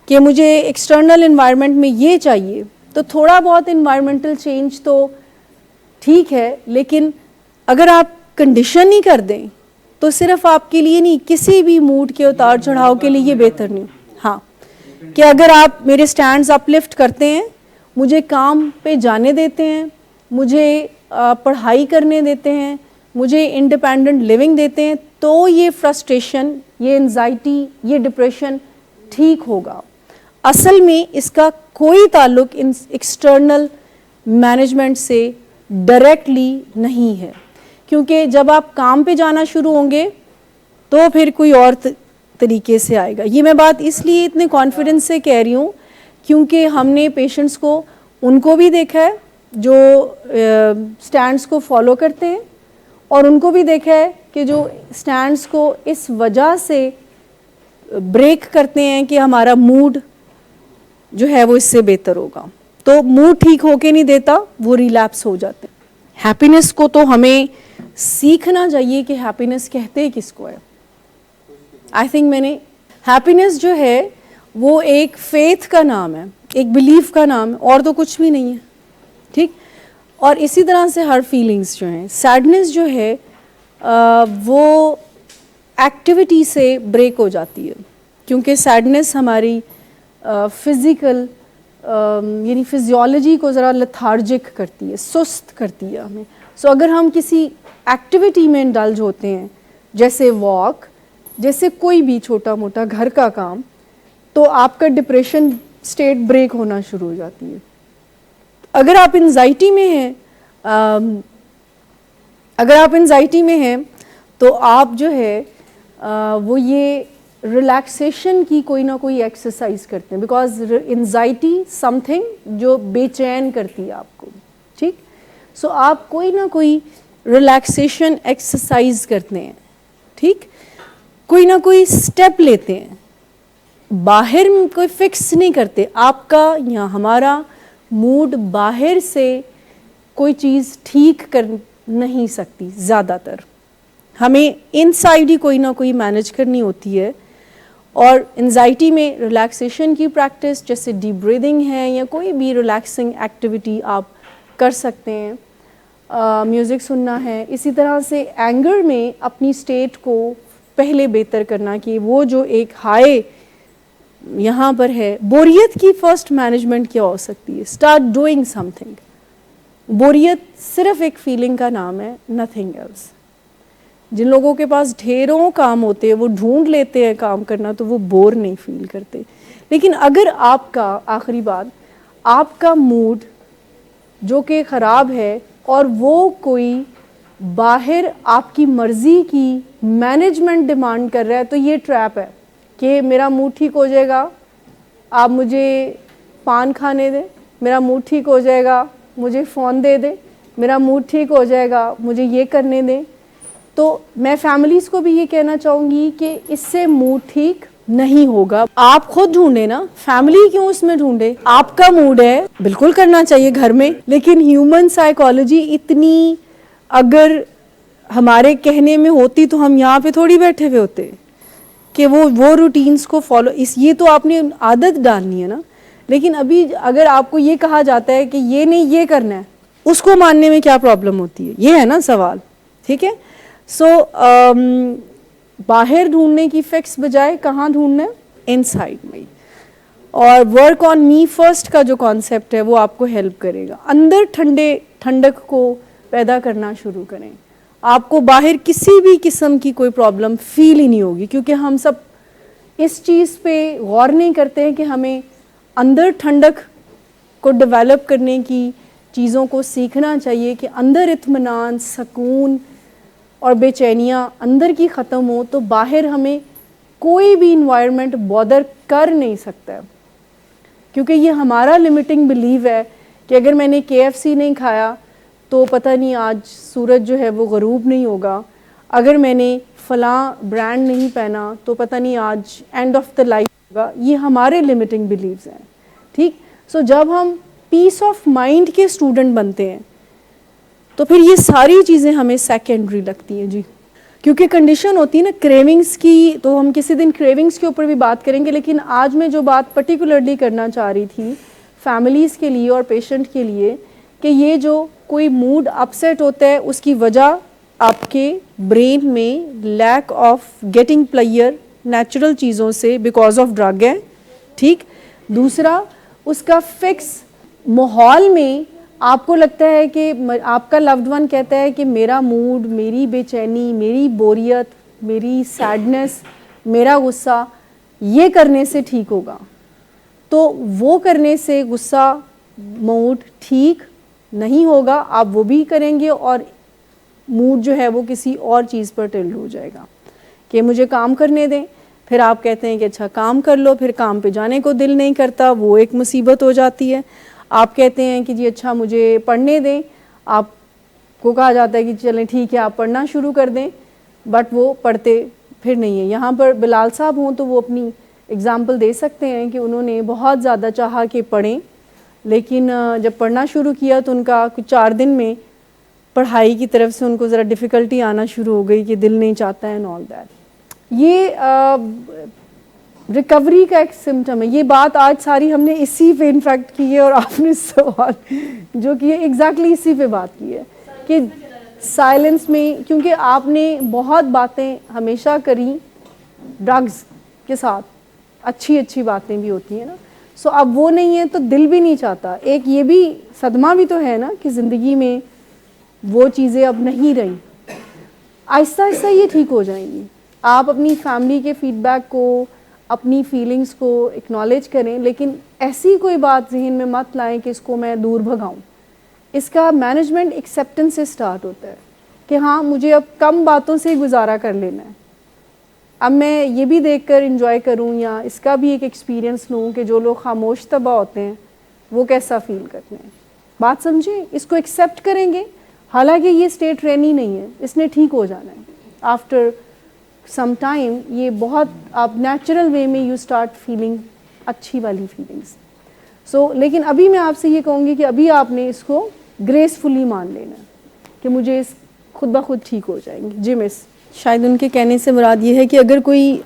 کہ مجھے ایکسٹرنل انوائرمنٹ میں یہ چاہیے, تو تھوڑا بہت انوائرمنٹل چینج تو ٹھیک ہے, لیکن اگر آپ کنڈیشن نہیں کر دیں تو صرف آپ کے لیے نہیں, کسی بھی موڈ کے اتار چڑھاؤ کے لیے یہ بہتر نہیں. ہاں, کہ اگر آپ میرے سٹینڈز اپ لفٹ کرتے ہیں, مجھے کام پہ جانے دیتے ہیں, مجھے پڑھائی کرنے دیتے ہیں, مجھے انڈیپینڈنٹ لیونگ دیتے ہیں, تو یہ فرسٹریشن, یہ انزائٹی, یہ ڈپریشن ٹھیک ہوگا. اصل میں اس کا کوئی تعلق ایکسٹرنل مینجمنٹ سے ڈائریکٹلی نہیں ہے, کیونکہ جب آپ کام پہ جانا شروع ہوں گے تو پھر کوئی اور طریقے سے آئے گا. یہ میں بات اس لیے اتنے کانفیڈنس سے کہہ رہی ہوں کیونکہ ہم نے پیشنٹس کو, ان کو بھی دیکھا ہے جو سٹینڈز کو فالو کرتے ہیں, اور ان کو بھی دیکھا ہے کہ جو سٹینڈز کو اس وجہ سے بریک کرتے ہیں کہ ہمارا موڈ جو ہے وہ اس سے بہتر ہوگا. تو موڈ ٹھیک ہو کے نہیں دیتا, وہ ریلیپس ہو جاتے ہیں. ہیپینس کو تو ہمیں سیکھنا چاہیے کہ ہیپینس کہتے کس کو ہے. آئی تھنک میں نے, ہیپینس جو ہے وہ ایک فیتھ کا نام ہے, ایک بلیف کا نام ہے, اور تو کچھ بھی نہیں ہے, ٹھیک. اور اسی طرح سے ہر فیلنگس جو ہیں, سیڈنس جو ہے وہ ایکٹیویٹی سے بریک ہو جاتی ہے, کیونکہ سیڈنس ہماری فزیکل یعنی فزیولوجی کو ذرا لتھارجک کرتی ہے, سست کرتی ہے ہمیں. سو اگر ہم کسی ایکٹیویٹی میں انڈلج ہوتے ہیں, جیسے واک, جیسے کوئی بھی چھوٹا موٹا گھر کا کام, تو آپ کا ڈپریشن اسٹیٹ بریک ہونا شروع ہو جاتی ہے. اگر آپ انزائٹی میں ہیں, تو آپ جو ہے وہ یہ ریلیکسیشن کی کوئی نہ کوئی ایکسرسائز کرتے ہیں, بیکاز انزائٹی سم تھنگ جو بے چین کرتی ہے آپ کو, ٹھیک. سو آپ کوئی نہ کوئی ریلیکسیشن ایکسرسائز کرتے ہیں, ٹھیک, کوئی نہ کوئی اسٹیپ لیتے ہیں, باہر کوئی فکس نہیں کرتے. آپ کا یا ہمارا موڈ باہر سے کوئی چیز ٹھیک کر نہیں سکتی, زیادہ تر ہمیں ان سائڈ ہی کوئی نہ کوئی مینیج کرنی ہوتی ہے. اور انزائٹی میں ریلیکسیشن کی پریکٹس جیسے ڈیپ بریدنگ ہے یا کوئی بھی ریلیکسنگ ایکٹیویٹی آپ کر سکتے ہیں, میوزک سننا ہے. اسی طرح سے اینگر میں اپنی اسٹیٹ کو پہلے بہتر کرنا, کہ وہ جو ایک ہائی یہاں پر ہے, بوریت کی فرسٹ مینجمنٹ کیا ہو سکتی ہے, اسٹارٹ ڈوئنگ سم تھنگ. بوریت صرف ایک فیلنگ کا نام ہے, نتھنگ ایلس. جن لوگوں کے پاس ڈھیروں کام ہوتے ہیں وہ ڈھونڈ لیتے ہیں کام کرنا, تو وہ بور نہیں فیل کرتے. لیکن اگر آپ کا, آخری بات, آپ کا موڈ جو کہ خراب ہے اور وہ کوئی باہر آپ کی مرضی کی مینجمنٹ ڈیمانڈ کر رہا ہے, تو یہ ٹریپ ہے کہ میرا موڈ ٹھیک ہو جائے گا, آپ مجھے پان کھانے دیں, میرا موڈ ٹھیک ہو جائے گا, مجھے فون دے دیں, میرا موڈ ٹھیک ہو جائے گا, مجھے یہ کرنے دیں. تو میں فیملیز کو بھی یہ کہنا چاہوں گی کہ اس سے موڈ ٹھیک نہیں ہوگا. آپ خود ڈھونڈے نا, فیملی کیوں اس میں ڈھونڈے. آپ کا موڈ ہے, بالکل کرنا چاہیے گھر میں, لیکن ہیومن سائیکالوجی اتنی اگر ہمارے کہنے میں ہوتی تو ہم یہاں پہ تھوڑی بیٹھے ہوئے ہوتے کہ وہ روٹینز کو فالو, یہ تو آپ نے عادت ڈالنی ہے نا. لیکن ابھی اگر آپ کو یہ کہا جاتا ہے کہ یہ نہیں یہ کرنا ہے, اس کو ماننے میں کیا پرابلم ہوتی ہے, یہ ہے نا سوال, ٹھیک ہے. سو باہر ڈھونڈنے کی فکس بجائے کہاں ڈھونڈنا ہے, ان سائڈ میں. اور ورک آن می فرسٹ کا جو کانسیپٹ ہے وہ آپ کو ہیلپ کرے گا. اندر ٹھنڈک کو پیدا کرنا شروع کریں, آپ کو باہر کسی بھی قسم کی کوئی پرابلم فیل ہی نہیں ہوگی, کیونکہ ہم سب اس چیز پہ غور نہیں کرتے ہیں کہ ہمیں اندر ٹھنڈک کو ڈیولپ کرنے کی چیزوں کو سیکھنا چاہیے, کہ اندر اطمینان, سکون اور بے چینیاں اندر کی ختم ہو تو باہر ہمیں کوئی بھی انوائرمنٹ بادر کر نہیں سکتا. کیونکہ یہ ہمارا لمیٹنگ بلیو ہے کہ اگر میں نے KFC نہیں کھایا تو پتہ نہیں آج سورج جو ہے وہ غروب نہیں ہوگا، اگر میں نے فلاں برانڈ نہیں پہنا تو پتہ نہیں آج اینڈ آف دا لائف ہوگا. یہ ہمارے لمیٹنگ بلیفز ہیں. ٹھیک. سو جب ہم پیس آف مائنڈ کے اسٹوڈنٹ بنتے ہیں تو پھر یہ ساری چیزیں ہمیں سیکنڈری لگتی ہیں. جی کیونکہ کنڈیشن ہوتی ہے نا کریونگس کی، تو ہم کسی دن کریونگس کے اوپر بھی بات کریں گے، لیکن آج میں جو بات پرٹیکولرلی کرنا چاہ رہی تھی فیملیز کے لیے اور پیشنٹ کے لیے، کہ یہ جو کوئی موڈ اپسیٹ ہوتا ہے اس کی وجہ آپ کے برین میں lack of getting player natural چیزوں سے بیکاز آف ڈرگ ہے. ٹھیک. دوسرا اس کا فکس ماحول میں آپ کو لگتا ہے کہ آپ کا لوڈ ون کہتا ہے کہ میرا موڈ، میری بے چینی، میری بوریت، میری سیڈنس، میرا غصہ یہ کرنے سے ٹھیک ہوگا، تو وہ کرنے سے غصہ موڈ ٹھیک نہیں ہوگا. آپ وہ بھی کریں گے اور موڈ جو ہے وہ کسی اور چیز پر ٹلٹ ہو جائے گا کہ مجھے کام کرنے دیں. پھر آپ کہتے ہیں کہ اچھا کام کر لو، پھر کام پہ جانے کو دل نہیں کرتا، وہ ایک مصیبت ہو جاتی ہے. آپ کہتے ہیں کہ جی اچھا مجھے پڑھنے دیں، آپ کو کہا جاتا ہے کہ چلیں ٹھیک ہے آپ پڑھنا شروع کر دیں، بٹ وہ پڑھتے پھر نہیں ہے. یہاں پر بلال صاحب ہوں تو وہ اپنی اگزامپل دے سکتے ہیں کہ انہوں نے بہت زیادہ چاہا کہ پڑھیں، لیکن جب پڑھنا شروع کیا تو ان کا کچھ 4 دن میں پڑھائی کی طرف سے ان کو ذرا ڈیفیکلٹی آنا شروع ہو گئی کہ دل نہیں چاہتا ہے اینڈ آل دیٹ. یہ ریکوری کا ایک سمٹم ہے. یہ بات آج ساری ہم نے اسی پہ انفیکٹ کی ہے، اور آپ نے سوال جو کیے ایگزیکٹلی اسی پہ بات کی ہے کہ سائلنس میں، کیونکہ آپ نے بہت باتیں ہمیشہ کری ڈرگز کے ساتھ، اچھی باتیں بھی ہوتی ہیں نا. سو اب وہ نہیں ہے تو دل بھی نہیں چاہتا. ایک یہ بھی صدمہ بھی تو ہے نا کہ زندگی میں وہ چیزیں اب نہیں رہیں. آہستہ آہستہ یہ ٹھیک ہو جائیں گی. آپ اپنی فیملی کے فیڈ بیک کو، اپنی فیلنگز کو اکنالج کریں، لیکن ایسی کوئی بات ذہن میں مت لائیں کہ اس کو میں دور بھگاؤں. اس کا مینجمنٹ ایکسیپٹنس سے سٹارٹ ہوتا ہے کہ ہاں مجھے اب کم باتوں سے گزارا کر لینا ہے. اب میں یہ بھی دیکھ کر انجوائے کروں یا اس کا بھی ایک ایکسپیرینس لوں کہ جو لوگ خاموش طبع ہوتے ہیں وہ کیسا فیل کرتے ہیں. بات سمجھیں، اس کو ایکسیپٹ کریں گے. حالانکہ یہ اسٹیٹ رہنی نہیں ہے، اس نے ٹھیک ہو جانا ہے آفٹر سم ٹائم. یہ بہت آپ نیچرل وے میں یو اسٹارٹ فیلنگ اچھی والی فیلنگس. سو لیکن ابھی میں آپ سے یہ کہوں گی کہ ابھی آپ نے اس کو گریسفلی مان لینا ہے کہ مجھے اس خود بخود ٹھیک ہو جائیں گے. جی مس، شاید ان کے کہنے سے مراد یہ ہے کہ اگر کوئی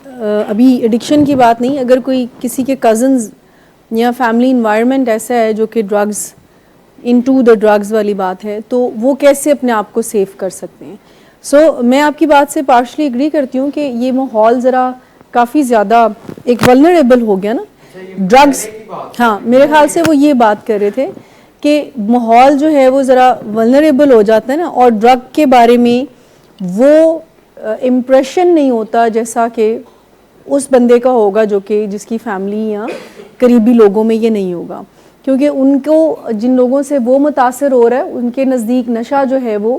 ابھی ایڈکشن کی بات نہیں، اگر کوئی کسی کے کزنز یا فیملی انوائرمنٹ ایسا ہے جو کہ ڈرگز انٹو دا ڈرگز والی بات ہے، تو وہ کیسے اپنے آپ کو سیف کر سکتے ہیں. سو میں آپ کی بات سے پارشلی اگری کرتی ہوں کہ یہ ماحول ذرا کافی زیادہ ایک ولنریبل ہو گیا نا ڈرگز. ہاں میرے خیال سے وہ یہ بات کر رہے تھے کہ ماحول جو ہے وہ ذرا ولنریبل ہو جاتا ہے نا، اور ڈرگ کے بارے میں وہ امپریشن نہیں ہوتا جیسا کہ اس بندے کا ہوگا جو کہ جس کی فیملی یا قریبی لوگوں میں یہ نہیں ہوگا. کیونکہ ان کو جن لوگوں سے وہ متاثر ہو رہا ہے ان کے نزدیک نشہ جو ہے وہ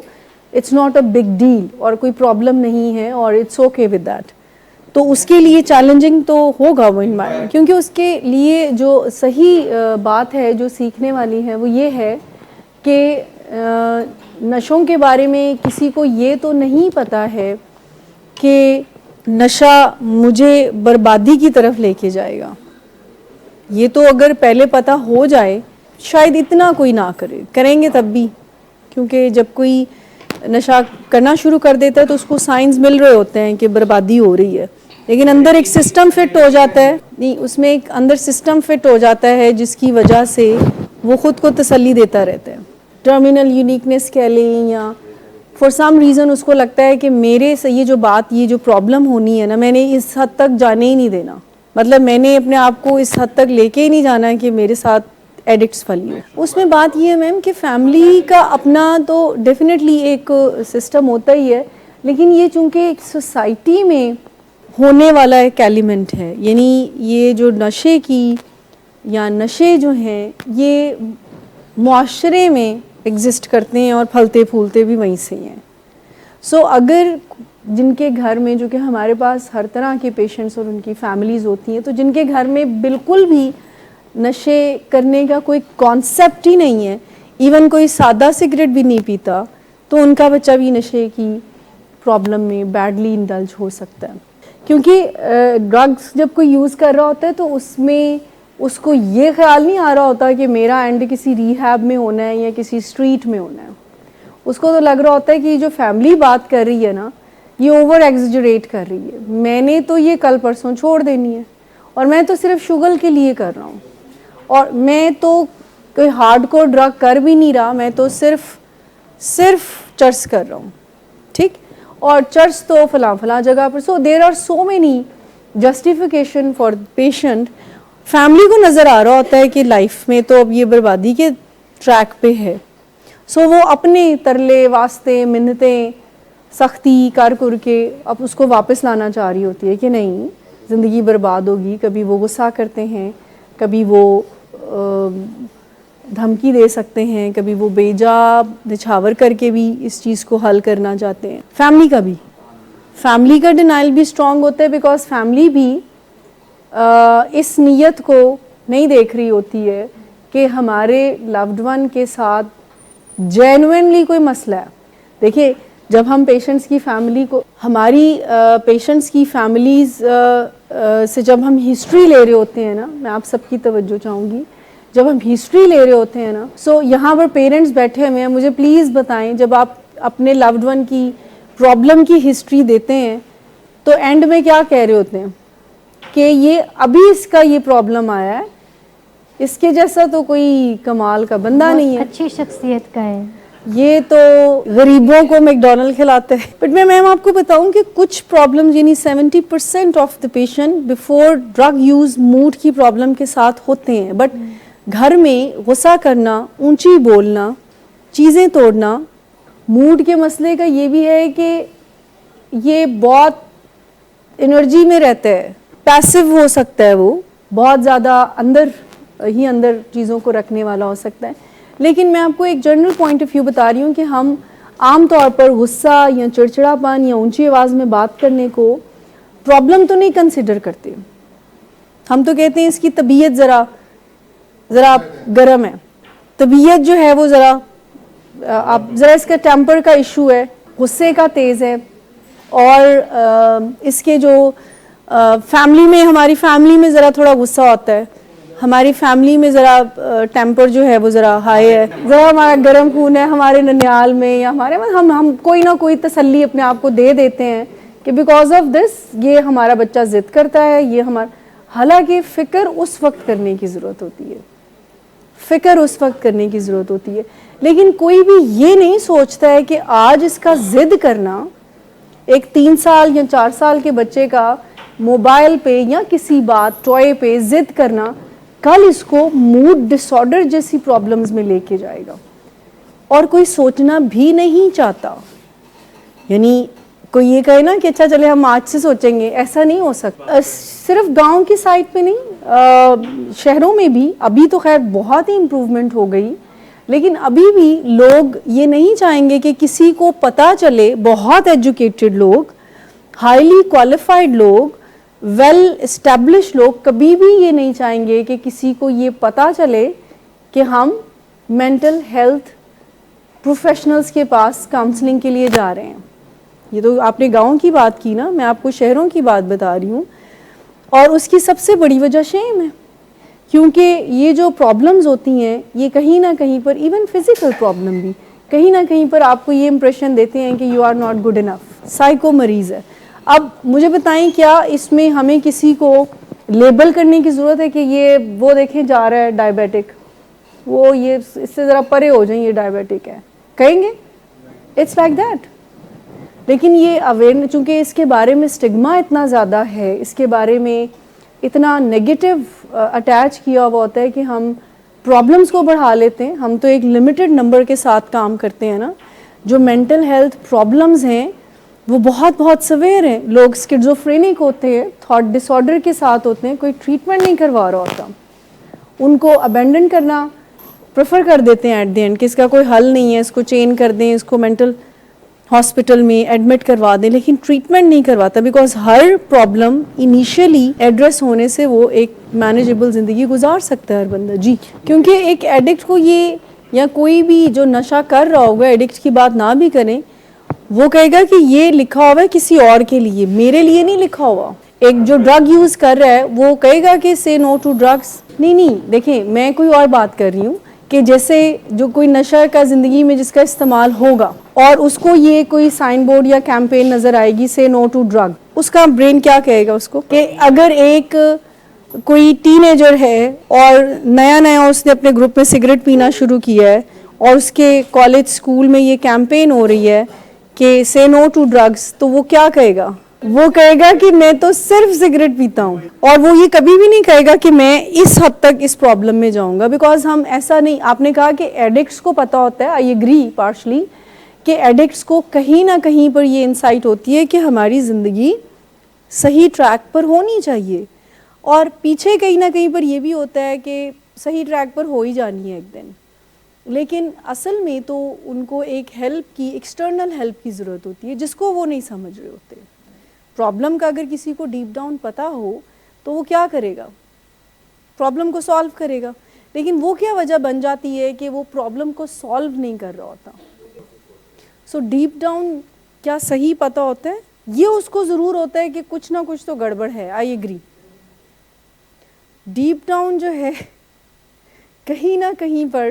it's not a big deal اور کوئی پرابلم نہیں ہے اور اٹس اوکے ود دیٹ. تو اس کے لیے چیلنجنگ تو ہوگا وہ انوائرمنٹ، کیونکہ اس کے لیے جو صحیح بات ہے جو سیکھنے والی ہے وہ یہ ہے کہ نشوں کے بارے میں کسی کو یہ تو نہیں پتہ ہے کہ نشہ مجھے بربادی کی طرف لے کے جائے گا. یہ تو اگر پہلے پتہ ہو جائے شاید اتنا کوئی نہ کریں گے تب بھی، کیونکہ جب کوئی نشہ کرنا شروع کر دیتا ہے تو اس کو سائنز مل رہے ہوتے ہیں کہ بربادی ہو رہی ہے، لیکن اندر ایک سسٹم فٹ ہو جاتا ہے. نہیں، اس میں ایک اندر سسٹم فٹ ہو جاتا ہے جس کی وجہ سے وہ خود کو تسلی دیتا رہتا ہے. ٹرمینل یونیکنیس کہہ لیں یا فار سم ریزن اس کو لگتا ہے کہ میرے سے یہ جو بات، یہ جو پرابلم ہونی ہے نا، میں نے اس حد تک جانے ہی نہیں دینا. مطلب میں نے اپنے آپ کو اس حد تک لے کے ہی نہیں جانا ہے کہ میرے ساتھ ایڈکٹس پھلی ہو. اس میں بات یہ ہے میم کہ فیملی کا اپنا تو ڈیفینیٹلی ایک سسٹم ہوتا ہی ہے، لیکن یہ چونکہ ایک سوسائٹی میں ہونے والا ایک ایلیمنٹ ہے. یعنی یہ جو نشے کی یا نشے جو ہیں یہ معاشرے میں ایگزسٹ کرتے ہیں اور پھلتے پھولتے بھی وہیں سے ہیں. سو اگر جن کے گھر میں، جو کہ ہمارے پاس ہر طرح کے پیشنٹس اور ان کی فیملیز ہوتی ہیں، تو جن کے گھر میں بالکل بھی نشے کرنے کا کوئی کانسیپٹ ہی نہیں ہے، ایون کوئی سادہ سگریٹ بھی نہیں پیتا تو ان کا بچہ بھی نشے کی پرابلم میں بیڈلی انڈلج ہو سکتا ہے. کیونکہ ڈرگس جب کوئی یوز کر رہا ہوتا ہے تو اس میں اس کو یہ خیال نہیں آ رہا ہوتا کہ میرا اینڈ کسی ریہیب میں ہونا ہے یا کسی اسٹریٹ میں ہونا ہے. اس کو تو لگ رہا ہوتا ہے کہ جو فیملی بات کر رہی ہے نا یہ اوور ایگزیجریٹ کر رہی ہے, میں نے تو یہ کل پرسوں چھوڑ دینی ہے اور میں تو صرف شوگر کے لیے کر رہا ہوں اور میں تو کوئی ہارڈ کور ڈرگ کر بھی نہیں رہا, میں تو صرف چرس کر رہا ہوں. ٹھیک, اور چرچ تو فلاں جگہ پر. So there are so many justification for patient. Family کو نظر آ رہا ہوتا ہے کہ لائف میں تو اب یہ بربادی کے ٹریک پہ ہے, سو وہ اپنے ترلے واسطے منتیں سختی کر کے اب اس کو واپس لانا چاہ رہی ہوتی ہے کہ نہیں زندگی برباد ہوگی. کبھی وہ غصہ کرتے ہیں, کبھی وہ دھمکی دے سکتے ہیں, کبھی وہ بیجا نچھاور کر کے بھی اس چیز کو حل کرنا چاہتے ہیں. فیملی کا ڈینائل بھی اسٹرانگ ہوتا ہے بیکاز فیملی بھی اس نیت کو نہیں دیکھ رہی ہوتی ہے کہ ہمارے لوڈ ون کے ساتھ جینوئنلی کوئی مسئلہ ہے. دیکھیے جب ہم پیشنٹس کی فیملی کو ہماری پیشنٹس کی فیملیز سے جب ہم ہسٹری لے رہے ہوتے ہیں نا, میں آپ سب کی توجہ چاہوں گی, جب ہم ہسٹری لے رہے ہوتے ہیں نا, سو یہاں پر پیرنٹس بیٹھے ہوئے ہیں, مجھے پلیز بتائیں جب آپ اپنے لوڈ ون کی پرابلم کی ہسٹری دیتے ہیں تو اینڈ میں کیا کہہ رہے ہوتے ہیں کہ یہ ابھی اس کا یہ پرابلم آیا ہے, اس کے جیسا تو کوئی کمال کا بندہ نہیں ہے, اچھی شخصیت کا ہے, یہ تو غریبوں کو میکڈونلڈ کھلاتے ہیں. بٹ میں میم آپ کو بتاؤں کہ کچھ پرابلم یعنی 70% of the patient before drug use mood کی پرابلم کے ساتھ ہوتے ہیں. بٹ گھر میں غصہ کرنا, اونچی بولنا, چیزیں توڑنا, موڈ کے مسئلے کا یہ بھی ہے کہ یہ بہت انرجی میں رہتا ہے, پیسو ہو سکتا ہے, وہ بہت زیادہ اندر چیزوں کو رکھنے والا ہو سکتا ہے. لیکن میں آپ کو ایک جنرل پوائنٹ آف ویو بتا رہی ہوں کہ ہم عام طور پر غصہ یا چڑچڑاپن یا اونچی آواز میں بات کرنے کو پرابلم تو نہیں کنسیڈر کرتے. ہم تو کہتے ہیں اس کی طبیعت ذرا گرم ہے, طبیعت جو ہے وہ ذرا اس کا ٹیمپر کا ایشو ہے, غصے کا تیز ہے, اور اس کے جو فیملی میں ہماری فیملی میں ذرا تھوڑا غصہ ہوتا ہے, ہماری فیملی میں ذرا ٹیمپر جو ہے وہ ذرا ہائی ہے, ذرا ہمارا گرم خون ہے ہمارے ننیال میں, یا ہمارے ہم کوئی نہ کوئی تسلی اپنے آپ کو دے دیتے ہیں کہ بیکاز آف دس یہ ہمارا بچہ ضد کرتا ہے, یہ ہمارا. حالانکہ فکر اس وقت کرنے کی ضرورت ہوتی ہے, لیکن کوئی بھی یہ نہیں سوچتا ہے کہ آج اس کا ضد کرنا, ایک 3 سال یا 4 سال کے بچے کا موبائل پہ یا کسی بات ٹوائے پہ ضد کرنا کل اس کو موڈ ڈس آرڈر جیسی پرابلمز میں لے کے جائے گا, اور کوئی سوچنا بھی نہیں چاہتا. یعنی کوئی یہ کہے نا کہ اچھا چلے ہم آج سے سوچیں گے, ایسا نہیں ہو سکتا. صرف گاؤں کی سائڈ پہ نہیں, شہروں میں بھی ابھی تو خیر بہت ہی امپروومنٹ ہو گئی, لیکن ابھی بھی لوگ یہ نہیں چاہیں گے کہ کسی کو پتہ چلے, بہت ایجوکیٹڈ لوگ, ہائیلی کوالیفائڈ لوگ, ویل اسٹیبلش لوگ کبھی بھی یہ نہیں چاہیں گے کہ کسی کو یہ پتہ چلے کہ ہم مینٹل ہیلتھ پروفیشنلز کے پاس کاؤنسلنگ کے لیے جا رہے ہیں. یہ تو آپ نے گاؤں کی بات کی نا, میں آپ کو شہروں کی بات بتا رہی ہوں. اور اس کی سب سے بڑی وجہ شیم ہے, کیونکہ یہ جو پرابلمز ہوتی ہیں یہ کہیں نہ کہیں پر, ایون فزیکل پرابلم بھی کہیں نہ کہیں پر آپ کو یہ امپریشن دیتے ہیں کہ you are not good enough, psycho مریض ہے. اب مجھے بتائیں کیا اس میں ہمیں کسی کو لیبل کرنے کی ضرورت ہے کہ یہ وہ دیکھیں جا رہا ہے ڈائبیٹک, وہ یہ اس سے ذرا پرے ہو جائیں, یہ ڈائبیٹک ہے, کہیں گے؟ It's like that. لیکن یہ اویئرنیس, چونکہ اس کے بارے میں اسٹگما اتنا زیادہ ہے, اس کے بارے میں اتنا نیگیٹو اٹیچ کیا ہوا ہوتا ہے کہ ہم پرابلمس کو بڑھا لیتے ہیں. ہم تو ایک لمیٹڈ نمبر کے ساتھ کام کرتے ہیں نا. جو مینٹل ہیلتھ پرابلمز ہیں وہ بہت سویئر ہیں. لوگ اسکیزوفرینک ہوتے ہیں, تھاٹ ڈس آرڈر کے ساتھ ہوتے ہیں, کوئی ٹریٹمنٹ نہیں کروا رہا ہوتا, ان کو ابینڈن کرنا پریفر کر دیتے ہیں ایٹ دی اینڈ کہ اس کا کوئی حل نہیں ہے, اس کو چین کر دیں, اس کو مینٹل ہاسپٹل میں ایڈمٹ کروا دیں, لیکن ٹریٹمنٹ نہیں کرواتا because Hare problem initially address ہونے سے وہ ایک مینیجیبل زندگی گزار سکتا ہے ہر بندہ. جی, کیونکہ ایک ایڈکٹ کو یہ یا کوئی بھی جو نشہ کر رہا ہوگا, ایڈکٹ کی بات نہ بھی کریں, وہ کہے گا کہ یہ لکھا ہوا ہے کسی اور کے لیے, میرے لیے نہیں لکھا ہوا. ایک جو ڈرگ یوز کر رہا ہے وہ کہے گا کہ سے نو ٹو ڈرگس. نہیں, دیکھیں میں کوئی اور بات کر رہی ہوں کہ جیسے جو کوئی نشہ کا زندگی میں جس کا استعمال ہوگا اور اس کو یہ کوئی سائن بورڈ یا کیمپین نظر آئے گی سے نو ٹو ڈرگ, اس کا برین کیا کہے گا اس کو, کہ اگر ایک کوئی ٹین ایجر ہے اور نیا اس نے اپنے گروپ میں سگریٹ پینا شروع کیا ہے اور اس کے کالج اسکول میں یہ کیمپین ہو رہی ہے کہ سے نو ٹو ڈرگس, تو وہ کیا کہے گا؟ وہ کہے گا کہ میں تو صرف سگریٹ پیتا ہوں, اور وہ یہ کبھی بھی نہیں کہے گا کہ میں اس حد تک اس پرابلم میں جاؤں گا, بیکاز ہم ایسا نہیں. آپ نے کہا کہ ایڈکٹس کو پتا ہوتا ہے, آئی ایگری پارشلی, کہ ایڈکٹس کو کہیں نہ کہیں پر یہ انسائٹ ہوتی ہے کہ ہماری زندگی صحیح ٹریک پر ہونی چاہیے, اور پیچھے کہیں نہ کہیں پر یہ بھی ہوتا ہے کہ صحیح ٹریک پر ہو ہی جانی ہے ایک دن. لیکن اصل میں تو ان کو ایک ہیلپ کی, ایکسٹرنل ہیلپ کی ضرورت ہوتی ہے, جس کو وہ نہیں سمجھ رہے ہوتے. پرابلم کا اگر کسی کو ڈیپ ڈاؤن پتہ ہو تو وہ کیا کرے گا؟ پرابلم کو سالو کرے گا. لیکن وہ کیا وجہ بن جاتی ہے کہ وہ پرابلم کو سالو نہیں کر رہا ہوتا. سو ڈیپ ڈاؤن کیا صحیح پتہ ہوتا ہے, یہ اس کو ضرور ہوتا ہے کہ کچھ نہ کچھ تو گڑبڑ ہے. I agree. ڈیپ ڈاؤن جو ہے کہیں نہ کہیں پر,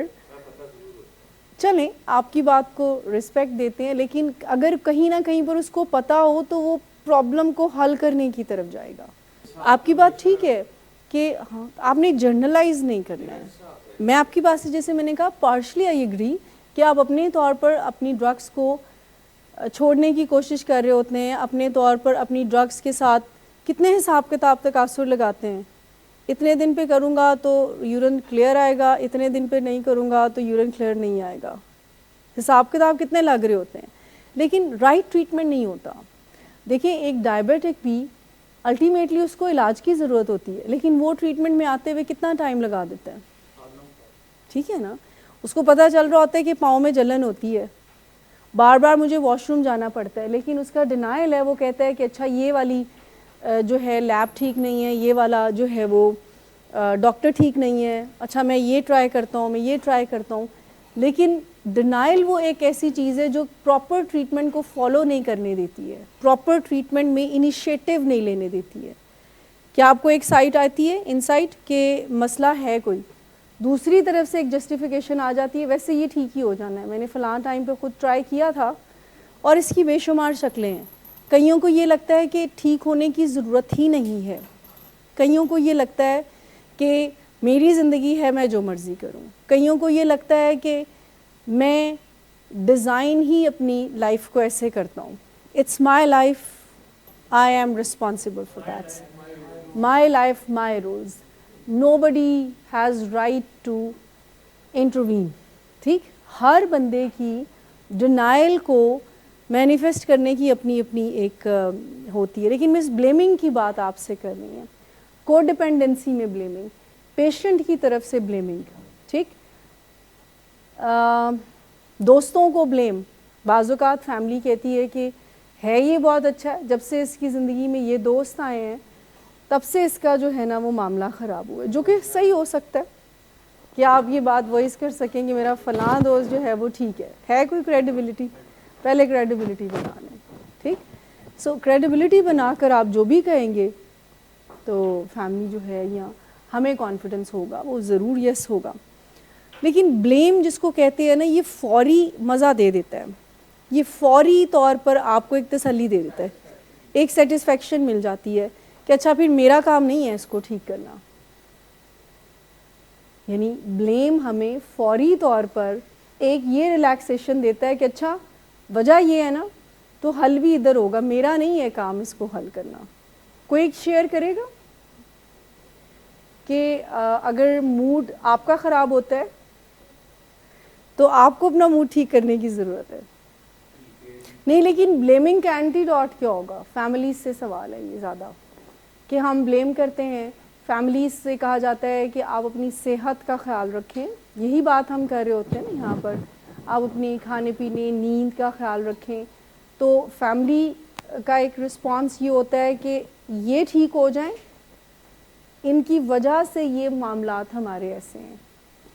چلیں آپ کی بات کو رسپیکٹ دیتے ہیں, لیکن اگر کہیں نہ کہیں پر اس کو پتہ ہو تو وہ پرابلم کو حل کرنے کی طرف جائے گا. آپ کی بات ٹھیک ہے کہ ہاں آپ نے جرنلائز نہیں کرنا ہے. میں آپ کی بات سے, جیسے میں نے کہا, پارشلی آئی ایگری کہ آپ اپنے طور پر اپنی ڈرگس کو چھوڑنے کی کوشش کر رہے ہوتے ہیں, اپنے طور پر اپنی ڈرگس کے ساتھ کتنے حساب کتاب تکاثر لگاتے ہیں. اتنے دن پہ کروں گا تو یورین کلیئر آئے گا, اتنے دن پہ نہیں کروں گا تو یورین کلیئر نہیں آئے گا. حساب کتاب کتنے لگ رہے ہوتے ہیں, لیکن رائٹ ٹریٹمنٹ نہیں ہوتا. دیکھیں ایک ڈائبیٹک بھی الٹیمیٹلی اس کو علاج کی ضرورت ہوتی ہے, لیکن وہ ٹریٹمنٹ میں آتے ہوئے کتنا ٹائم لگا دیتا ہے. ٹھیک ہے نا, اس کو پتہ چل رہا ہوتا ہے کہ پاؤں میں جلن ہوتی ہے, بار بار مجھے واش روم جانا پڑتا ہے, لیکن اس کا ڈینائل ہے, وہ کہتا ہے کہ اچھا یہ والی جو ہے لیب ٹھیک نہیں ہے, یہ والا جو ہے وہ ڈاکٹر ٹھیک نہیں ہے, اچھا میں یہ ٹرائی کرتا ہوں, میں یہ ٹرائی کرتا ہوں. لیکن ڈینائل وہ ایک ایسی چیز ہے جو پراپر ٹریٹمنٹ کو فالو نہیں کرنے دیتی ہے, پراپر ٹریٹمنٹ میں انیشیٹو نہیں لینے دیتی ہے. کیا آپ کو ایک سائٹ آتی ہے, انسائٹ, کہ مسئلہ ہے کوئی, دوسری طرف سے ایک جسٹیفیکیشن آ جاتی ہے ویسے یہ ٹھیک ہی ہو جانا ہے, میں نے فلاں ٹائم پہ خود ٹرائی کیا تھا اور اس کی بے شمار شکلیں ہیں. کئیوں کو یہ لگتا ہے کہ ٹھیک ہونے کی ضرورت ہی نہیں ہے, کئیوں کو یہ لگتا ہے کہ میری زندگی ہے میں جو مرضی کروں, کئیوں کو یہ لگتا ہے کہ میں ڈیزائن ہی اپنی لائف کو ایسے کرتا ہوں, it's my life, I am responsible for that, my life my rules, nobody has right to intervene. ٹھیک, ہر بندے کی ڈینائل کو مینیفیسٹ کرنے کی اپنی اپنی ایک ہوتی ہے. لیکن میں اس بلیمنگ کی بات آپ سے کر رہی ہیں, کو ڈپینڈنسی میں بلیمنگ, پیشنٹ کی طرف سے بلیمنگ. ٹھیک, دوستوں کو بلیم, بعض اوقات فیملی کہتی ہے کہ ہے یہ بہت اچھا ہے, جب سے اس کی زندگی میں یہ دوست آئے ہیں تب سے اس کا جو ہے نا وہ معاملہ خراب ہوا ہے, جو کہ صحیح ہو سکتا ہے کہ آپ یہ بات وائس کر سکیں کہ میرا فلاں دوست جو ہے وہ ٹھیک ہے کوئی کریڈیبلٹی, پہلے کریڈیبلٹی بنا لیں. ٹھیک, سو کریڈیبلٹی بنا کر آپ جو بھی کہیں گے تو فیملی جو ہے یا ہمیں کانفیڈنس ہوگا وہ ضرور یس ہوگا. لیکن بلیم جس کو کہتے ہیں نا, یہ فوری مزہ دے دیتا ہے, یہ فوری طور پر آپ کو ایک تسلی دے دیتا ہے, ایک سیٹسفیکشن مل جاتی ہے کہ اچھا پھر میرا کام نہیں ہے اس کو ٹھیک کرنا. یعنی بلیم ہمیں فوری طور پر ایک یہ ریلیکسیشن دیتا ہے کہ اچھا وجہ یہ ہے نا تو حل بھی ادھر ہوگا, میرا نہیں ہے کام اس کو حل کرنا. کوئی ایک شیئر کرے گا کہ اگر موڈ آپ کا خراب ہوتا ہے تو آپ کو اپنا موڈ ٹھیک کرنے کی ضرورت ہے نہیں. لیکن بلیمنگ کا اینٹی ڈاٹ کیا ہوگا؟ فیملیز سے سوال ہے یہ زیادہ, کہ ہم بلیم کرتے ہیں, فیملیز سے کہا جاتا ہے کہ آپ اپنی صحت کا خیال رکھیں, یہی بات ہم کر رہے ہوتے ہیں نا یہاں پر, آپ اپنی کھانے پینے نیند کا خیال رکھیں. تو فیملی کا ایک رسپانس یہ ہوتا ہے کہ یہ ٹھیک ہو جائیں, ان کی وجہ سے یہ معاملات ہمارے ایسے ہیں.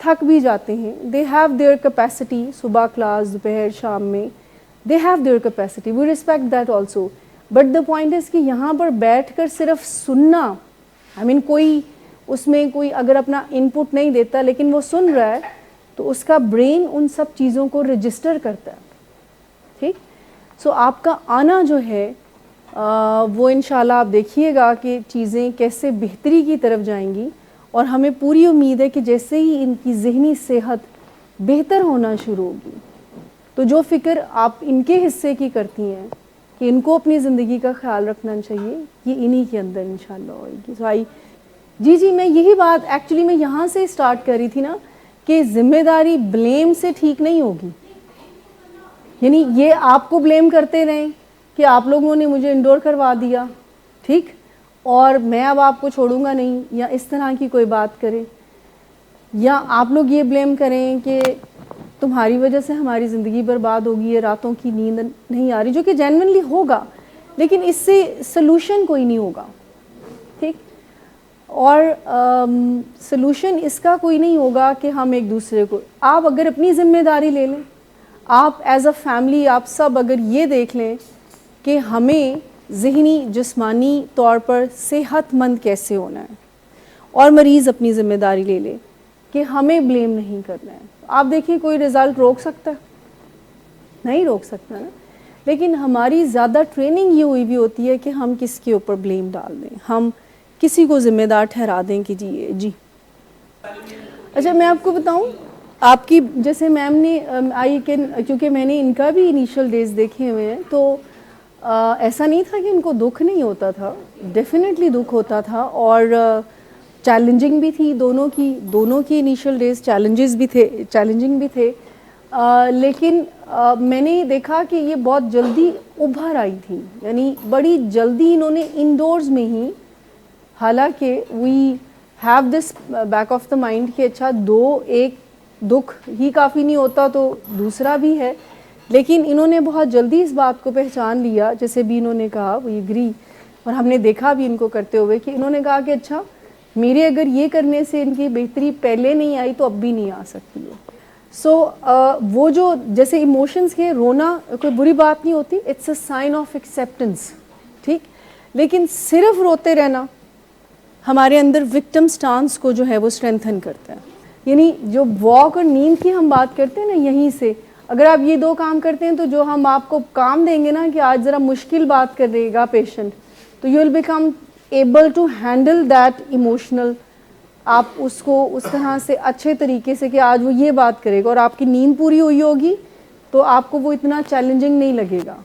تھک بھی جاتے ہیں, دے ہیو دیئر کیپیسٹی, صبح کلاس, دوپہر, شام میں, they have their capacity, we respect that also. But the point is کہ یہاں پر بیٹھ کر صرف سننا, آئی مین کوئی اس میں کوئی اگر اپنا ان پٹ نہیں دیتا لیکن وہ سن رہا ہے تو اس کا برین ان سب چیزوں کو رجسٹر کرتا ہے. ٹھیک, سو آپ کا آنا جو ہے وہ انشاءاللہ آپ دیکھیے گا کہ چیزیں کیسے بہتری کی طرف جائیں گی, اور ہمیں پوری امید ہے کہ جیسے ہی ان کی ذہنی صحت بہتر ہونا شروع ہوگی تو جو فکر آپ ان کے حصے کی کرتی ہیں کہ ان کو اپنی زندگی کا خیال رکھنا چاہیے, یہ انہی کے اندر انشاءاللہ ہوئے گی. جی میں یہی بات ایکچولی میں یہاں سے اسٹارٹ کر رہی تھی نا کہ ذمہ داری بلیم سے ٹھیک نہیں ہوگی. یعنی یہ آپ کو بلیم کرتے رہیں کہ آپ لوگوں نے مجھے انڈور کروا دیا, ٹھیک, اور میں اب آپ کو چھوڑوں گا نہیں, یا اس طرح کی کوئی بات کرے, یا آپ لوگ یہ بلیم کریں کہ تمہاری وجہ سے ہماری زندگی برباد ہوگی, ہے راتوں کی نیند نہیں آ رہی, جو کہ جینونلی ہوگا لیکن اس سے سلوشن کوئی نہیں ہوگا. ٹھیک, اور سلوشن اس کا کوئی نہیں ہوگا کہ ہم ایک دوسرے کو, آپ اگر اپنی ذمہ داری لے لیں, آپ ایز اے فیملی آپ سب اگر یہ دیکھ لیں کہ ہمیں ذہنی جسمانی طور پر صحت مند کیسے ہونا ہے, اور مریض اپنی ذمہ داری لے لے کہ ہمیں بلیم نہیں کرنا ہے, آپ دیکھیں کوئی رزلٹ روک سکتا ہے؟ نہیں روک سکتا نا. لیکن ہماری زیادہ ٹریننگ یہ ہوئی بھی ہوتی ہے کہ ہم کس کے اوپر بلیم ڈال دیں, ہم کسی کو ذمہ دار ٹھہرا دیں کہ جی. اچھا میں آپ کو بتاؤں, آپ کی جیسے میم نے کیونکہ میں نے ان کا بھی انیشیل ڈیز دیکھے ہوئے ہیں, تو ایسا نہیں تھا کہ ان کو دکھ نہیں ہوتا تھا, ڈیفینیٹلی دکھ ہوتا تھا, اور چیلنجنگ بھی تھی دونوں کی انیشیل ڈیز چیلنجنگ بھی تھے, لیکن میں نے دیکھا کہ یہ بہت جلدی ابھر آئی تھی, یعنی بڑی جلدی انہوں نے انڈورز میں ہی, حالانکہ we have this back of the mind کہ اچھا ایک دکھ ہی کافی نہیں ہوتا تو دوسرا بھی ہے, لیکن انہوں نے بہت جلدی اس بات کو پہچان لیا, جیسے بھی انہوں نے کہا وہ ایگری, اور ہم نے دیکھا بھی ان کو کرتے ہوئے کہ انہوں نے کہا کہ اچھا میرے اگر یہ کرنے سے ان کی بہتری پہلے نہیں آئی تو اب بھی نہیں آ سکتی ہے. سو وہ جو جیسے ایموشنز کے رونا کوئی بری بات نہیں ہوتی, it's a sign of acceptance, ٹھیک, لیکن صرف روتے رہنا ہمارے اندر وکٹم سٹانس کو جو ہے وہ اسٹرینتھن کرتا ہے. یعنی جو واک اور نیند کی ہم بات کرتے ہیں نا, یہیں سے اگر آپ یہ 2 کام کرتے ہیں تو جو ہم آپ کو کام دیں گے نا کہ آج ذرا مشکل بات کرے گا پیشنٹ, تو you will become able to handle that emotional, آپ اس کو اس طرح سے اچھے طریقے سے کہ آج وہ یہ بات کرے گا, اور آپ کی نیند پوری ہوئی ہوگی تو آپ کو وہ اتنا چیلنجنگ نہیں لگے گا,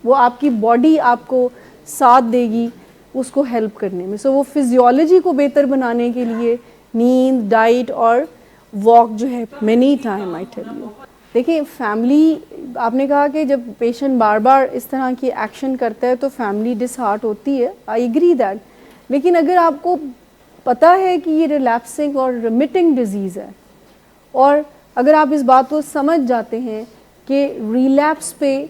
وہ آپ کی باڈی آپ کو ساتھ دے گی اس کو ہیلپ کرنے میں. سو وہ فزیولوجی کو بہتر بنانے کے لیے نیند, ڈائٹ اور واک جو ہے many time I tell you. دیکھیں فیملی, آپ نے کہا کہ جب پیشنٹ بار بار اس طرح کی ایکشن کرتا ہے تو فیملی ڈس ہارٹ ہوتی ہے, آئی ایگری دیٹ, لیکن اگر آپ کو پتہ ہے کہ یہ ریلیپسنگ اور ریمیٹنگ ڈیزیز ہے, اور اگر آپ اس بات کو سمجھ جاتے ہیں کہ ریلیپس پہ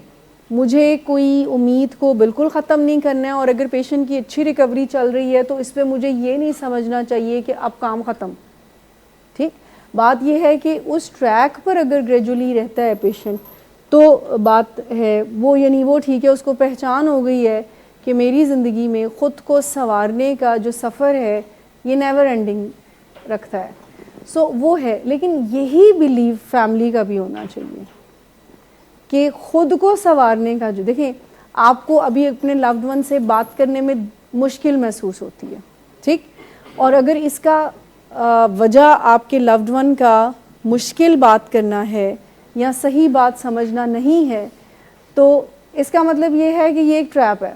مجھے کوئی امید کو بالکل ختم نہیں کرنا ہے, اور اگر پیشنٹ کی اچھی ریکوری چل رہی ہے تو اس پہ مجھے یہ نہیں سمجھنا چاہیے کہ اب کام ختم, ٹھیک, بات یہ ہے کہ اس ٹریک پر اگر گریجولی رہتا ہے پیشنٹ تو بات ہے وہ, یعنی وہ ٹھیک ہے, اس کو پہچان ہو گئی ہے کہ میری زندگی میں خود کو سنوارنے کا جو سفر ہے یہ نیور اینڈنگ رکھتا ہے. سو وہ ہے, لیکن یہی بلیو فیملی کا بھی ہونا چاہیے کہ خود کو سنوارنے کا, جو دیکھیں آپ کو ابھی اپنے لوڈ ون سے بات کرنے میں مشکل محسوس ہوتی ہے, ٹھیک, اور اگر اس کا وجہ آپ کے لوڈ ون کا مشکل بات کرنا ہے یا صحیح بات سمجھنا نہیں ہے تو اس کا مطلب یہ ہے کہ یہ ایک ٹریپ ہے,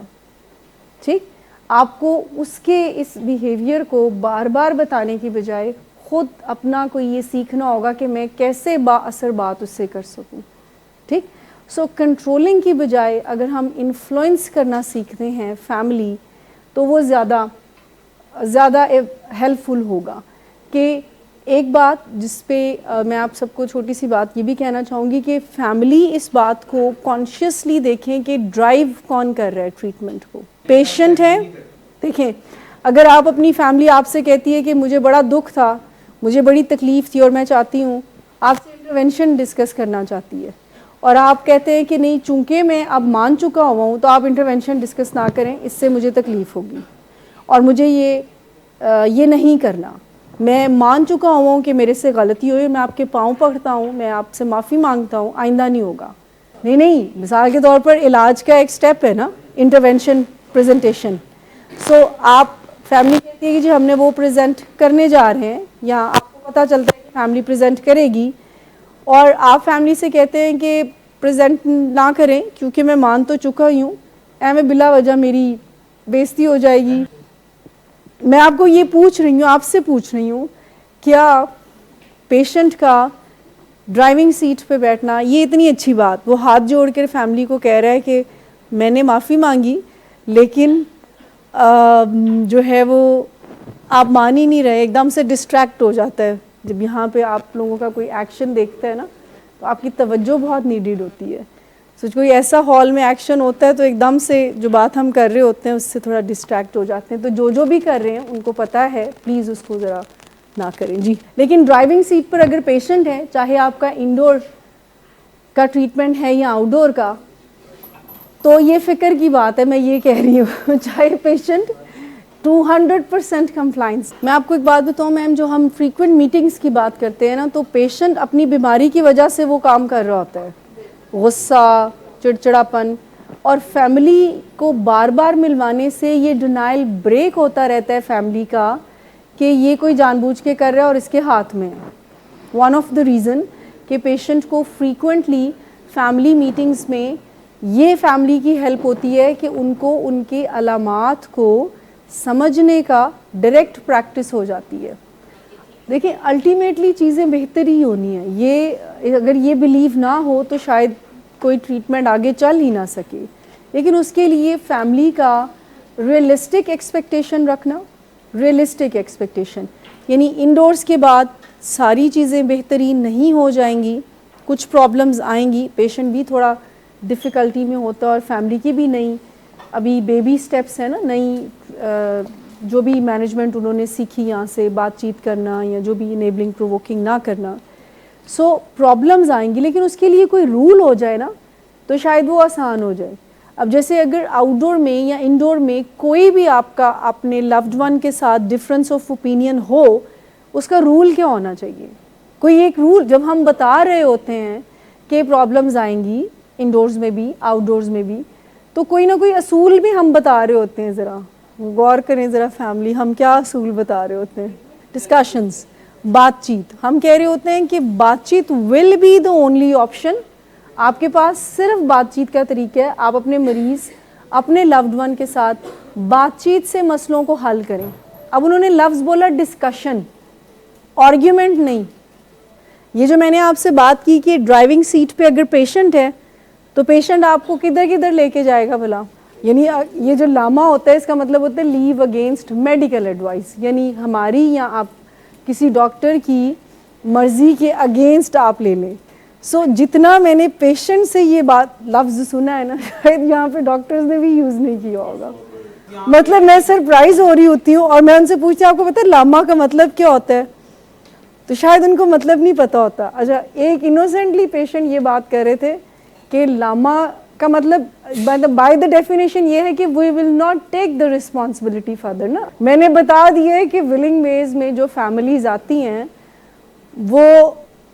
ٹھیک. آپ کو اس کے اس بیہیویئر کو بار بار بتانے کی بجائے خود اپنا کوئی یہ سیکھنا ہوگا کہ میں کیسے با اثر بات اس سے کر سکوں, ٹھیک. سو کنٹرولنگ کی بجائے اگر ہم انفلوئنس کرنا سیکھتے ہیں فیملی تو وہ زیادہ ہیلپ فل ہوگا. کہ ایک بات جس پہ میں آپ سب کو چھوٹی سی بات یہ بھی کہنا چاہوں گی کہ فیملی اس بات کو کانشیسلی دیکھیں کہ ڈرائیو کون کر رہا ہے ٹریٹمنٹ کو, پیشنٹ ہے. دیکھیں اگر آپ اپنی فیملی آپ سے کہتی ہے کہ مجھے بڑا دکھ تھا مجھے بڑی تکلیف تھی اور میں چاہتی ہوں آپ سے انٹرونشن ڈسکس کرنا چاہتی ہے, اور آپ کہتے ہیں کہ نہیں چونکہ میں اب مان چکا ہوا ہوں تو آپ انٹرونشن ڈسکس نہ کریں, اس سے مجھے تکلیف ہوگی اور مجھے یہ نہیں کرنا. میں مان چکا ہوا ہوں کہ میرے سے غلطی ہوئی, میں آپ کے پاؤں پکڑتا ہوں, میں آپ سے معافی مانگتا ہوں, آئندہ نہیں ہوگا. نہیں, مثال کے طور پر علاج کا ایک سٹیپ ہے نا انٹرونشن پریزنٹیشن. سو آپ فیملی کہتی ہے کہ جی ہم نے وہ پریزنٹ کرنے جا رہے ہیں, یا آپ کو پتہ چلتا ہے کہ فیملی پریزنٹ کرے گی اور آپ فیملی سے کہتے ہیں کہ پریزنٹ نہ کریں کیونکہ میں مان تو چکا ہی ہوں, میں بلا وجہ میری بےزتی ہو جائے گی. میں آپ کو یہ پوچھ رہی ہوں, آپ سے پوچھ رہی ہوں, کیا پیشنٹ کا ڈرائیونگ سیٹ پہ بیٹھنا یہ اتنی اچھی بات, وہ ہاتھ جوڑ کر فیملی کو کہہ رہا ہے کہ میں نے معافی مانگی لیکن جو ہے وہ آپ مان ہی نہیں رہے, ایک دم سے ڈسٹریکٹ ہو جاتا ہے. جب یہاں پہ آپ لوگوں کا کوئی ایکشن دیکھتا ہے نا تو آپ کی توجہ بہت نیڈیڈ ہوتی ہے. سوچ کوئی ایسا ہال میں ایکشن ہوتا ہے تو ایک دم سے جو بات ہم کر رہے ہوتے ہیں اس سے تھوڑا ڈسٹریکٹ ہو جاتے ہیں. تو جو بھی کر رہے ہیں ان کو پتہ ہے, پلیز اس کو ذرا نہ کریں جی. لیکن ڈرائیونگ سیٹ پر اگر پیشنٹ ہے, چاہے آپ کا انڈور کا ٹریٹمنٹ ہے یا آؤٹ ڈور کا, تو یہ فکر کی بات ہے, میں یہ کہہ رہی ہوں چاہے پیشنٹ 200% کمپلائنس. میں آپ کو ایک بات بتاؤں میم, جو ہم فریکوینٹ میٹنگز کی بات کرتے ہیں نا, تو پیشنٹ اپنی بیماری کی وجہ سے وہ کام کر رہا ہوتا ہے, غصہ, چڑچڑاپن, اور فیملی کو بار بار ملوانے سے یہ ڈینائل بریک ہوتا رہتا ہے فیملی کا کہ یہ کوئی جان بوجھ کے کر رہا ہے اور اس کے ہاتھ میں. ون آف دا ریزن کہ پیشنٹ کو فریکوینٹلی فیملی میٹنگز میں یہ فیملی کی ہیلپ ہوتی ہے کہ ان کو ان کے علامات کو سمجھنے کا ڈائریکٹ پریکٹس ہو جاتی ہے. دیکھیں الٹیمیٹلی چیزیں بہتر ہی ہونی ہیں, یہ اگر یہ بلیو نہ ہو تو شاید کوئی ٹریٹمنٹ آگے چل ہی نہ سکے. لیکن اس کے لیے فیملی کا ریئلسٹک ایکسپیکٹیشن رکھنا, ریئلسٹک ایکسپیکٹیشن یعنی انڈورس کے بعد ساری چیزیں بہترین نہیں ہو جائیں گی, کچھ پرابلمز آئیں گی, پیشنٹ بھی تھوڑا ڈفیکلٹی میں ہوتا ہے اور فیملی کی بھی نئی ابھی بیبی سٹیپس ہیں نا, نئی جو بھی مینجمنٹ انہوں نے سیکھی یہاں سے بات چیت کرنا یا جو بھی انیبلنگ پرووکنگ نہ کرنا, سو پرابلمز آئیں گی. لیکن اس کے لیے کوئی رول ہو جائے نا تو شاید وہ آسان ہو جائے. اب جیسے اگر آؤٹ ڈور میں یا انڈور میں کوئی بھی آپ کا اپنے لوڈ ون کے ساتھ ڈفرینس آف اوپینین ہو, اس کا رول کیا ہونا چاہیے؟ کوئی ایک رول, جب ہم بتا رہے ہوتے ہیں کہ پرابلمز آئیں گی انڈورز میں بھی آؤٹ ڈورز میں بھی, تو کوئی نہ کوئی اصول بھی ہم بتا رہے ہوتے ہیں. ذرا غور کریں ذرا فیملی, ہم کیا اصول بتا رہے ہوتے ہیں؟ ڈسکشنز, بات چیت. ہم کہہ رہے ہوتے ہیں کہ بات چیت will be the only option. آپ کے پاس صرف بات چیت کا طریقہ ہے, آپ اپنے مریض اپنے لوڈ ون کے ساتھ بات چیت سے مسئلوں کو حل کریں. اب انہوں نے لفظ بولا ڈسکشن, آرگیومنٹ نہیں. یہ جو میں نے آپ سے بات کی کہ ڈرائیونگ سیٹ پہ اگر پیشنٹ ہے تو پیشنٹ آپ کو کدھر کدھر لے کے جائے گا بھلا؟ یعنی یہ جو لاما ہوتا ہے اس کا مطلب ہوتا ہے لیو اگینسٹ میڈیکل ایڈوائس, یعنی ہماری یا آپ کسی ڈاکٹر کی مرضی کے اگینسٹ آپ لے لیں. سو جتنا میں نے پیشنٹ سے یہ بات لفظ سنا ہے نا, شاید یہاں پہ ڈاکٹرز نے بھی یوز نہیں کیا ہوگا. مطلب میں سرپرائز ہو رہی ہوتی ہوں اور میں ان سے پوچھتی ہوں آپ کو پتہ ہے لاما کا مطلب کیا ہوتا ہے, تو شاید ان کو مطلب نہیں پتہ ہوتا. اچھا, ایک انوسینٹلی پیشنٹ یہ بات کر رہے تھے کہ لاما کا مطلب بائی دا ڈیفینیشن یہ ہے کہ we will not take the responsibility further نا. میں نے بتا دیا ہے کہ ولنگ ویز میں جو فیملیز آتی ہیں وہ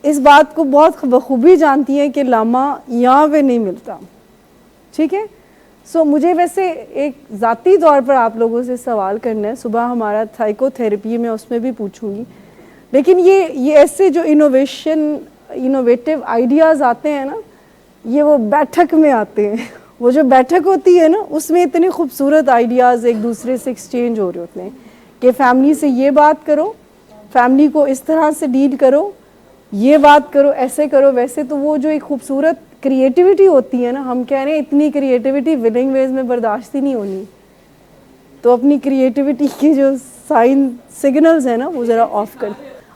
اس بات کو بہت بخوبی جانتی ہیں کہ لاما یہاں پہ نہیں ملتا. ٹھیک ہے, سو مجھے ویسے ایک ذاتی طور پر آپ لوگوں سے سوال کرنا ہے. صبح ہمارا سائیکو تھیراپی میں اس میں بھی پوچھوں گی, لیکن یہ ایسے جو انوویٹیو آئیڈیاز آتے ہیں نا, یہ وہ بیٹھک میں آتے ہیں. وہ جو بیٹھک ہوتی ہے نا اس میں اتنے خوبصورت آئیڈیاز ایک دوسرے سے ایکسچینج ہو رہے ہوتے ہیں کہ فیملی سے یہ بات کرو, فیملی کو اس طرح سے ڈیل کرو, یہ بات کرو, ایسے کرو ویسے. تو وہ جو ایک خوبصورت کریٹیوٹی ہوتی ہے نا, ہم کہہ رہے ہیں اتنی کریٹیوٹی ولنگ ویز میں برداشت ہی نہیں ہونی. تو اپنی کریٹیوٹی کے جو سائن سگنلز ہیں نا وہ ذرا آف کر.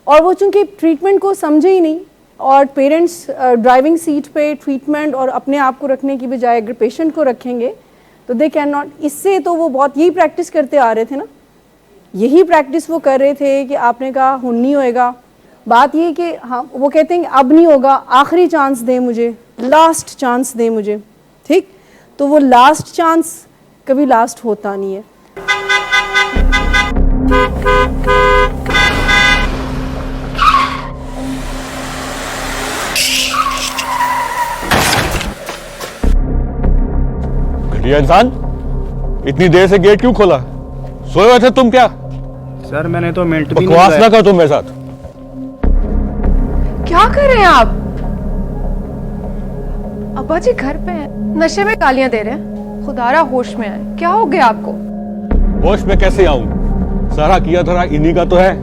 اور وہ چونکہ ٹریٹمنٹ کو سمجھے ہی نہیں, اور پیرنٹس ڈرائیونگ سیٹ پہ ٹریٹمنٹ اور اپنے آپ کو رکھنے کی بجائے اگر پیشنٹ کو رکھیں گے تو دے کین ناٹ. اس سے تو وہ بہت یہی پریکٹس کرتے آ رہے تھے نا, یہی پریکٹس وہ کر رہے تھے کہ آپ نے کہا ہن نہیں ہوئے گا. بات یہ کہ ہاں وہ کہتے ہیں کہ اب نہیں ہوگا, آخری چانس دیں مجھے, لاسٹ چانس دیں مجھے, ٹھیک. تو وہ لاسٹ چانس کبھی لاسٹ ہوتا نہیں ہے. گھٹیا انسان, اتنی دیر سے گیٹ کیوں کھولا؟ سوئے ہوئے تھے تم کیا؟ سر میں نے تو منٹ بھی بکواس نہ کرو تم میرے ساتھ. کیا کر رہے ہیں آپ؟ ابا جی گھر پہ ہیں, نشے میں گالیاں دے رہے ہیں. خدارا ہوش میں آئے, کیا ہو گیا آپ کو؟ ہوش میں کیسے آؤں؟ سارا کیا دھرا انہی کا تو ہے.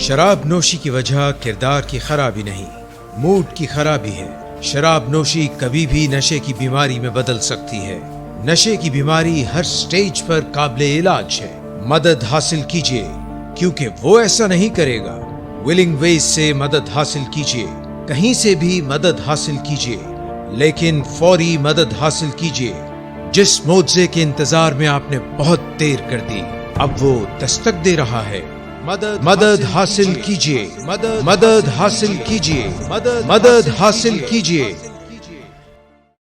شراب نوشی کی وجہ کردار کی خرابی نہیں, موڈ کی خرابی ہے. شراب نوشی کبھی بھی نشے کی بیماری میں بدل سکتی ہے. نشے کی بیماری ہر سٹیج پر قابل علاج ہے. مدد حاصل کیجیے, کیونکہ وہ ایسا نہیں کرے گا. ولنگ ویز سے مدد حاصل کیجیے, کہیں سے بھی مدد حاصل کیجیے, لیکن فوری مدد حاصل کیجیے. جس معجزے کے انتظار میں آپ نے بہت دیر کر دی, اب وہ دستک دے رہا ہے. مدد حاصل کیجیے, مدد حاصل کیجیے, مدد حاصل کیجیے.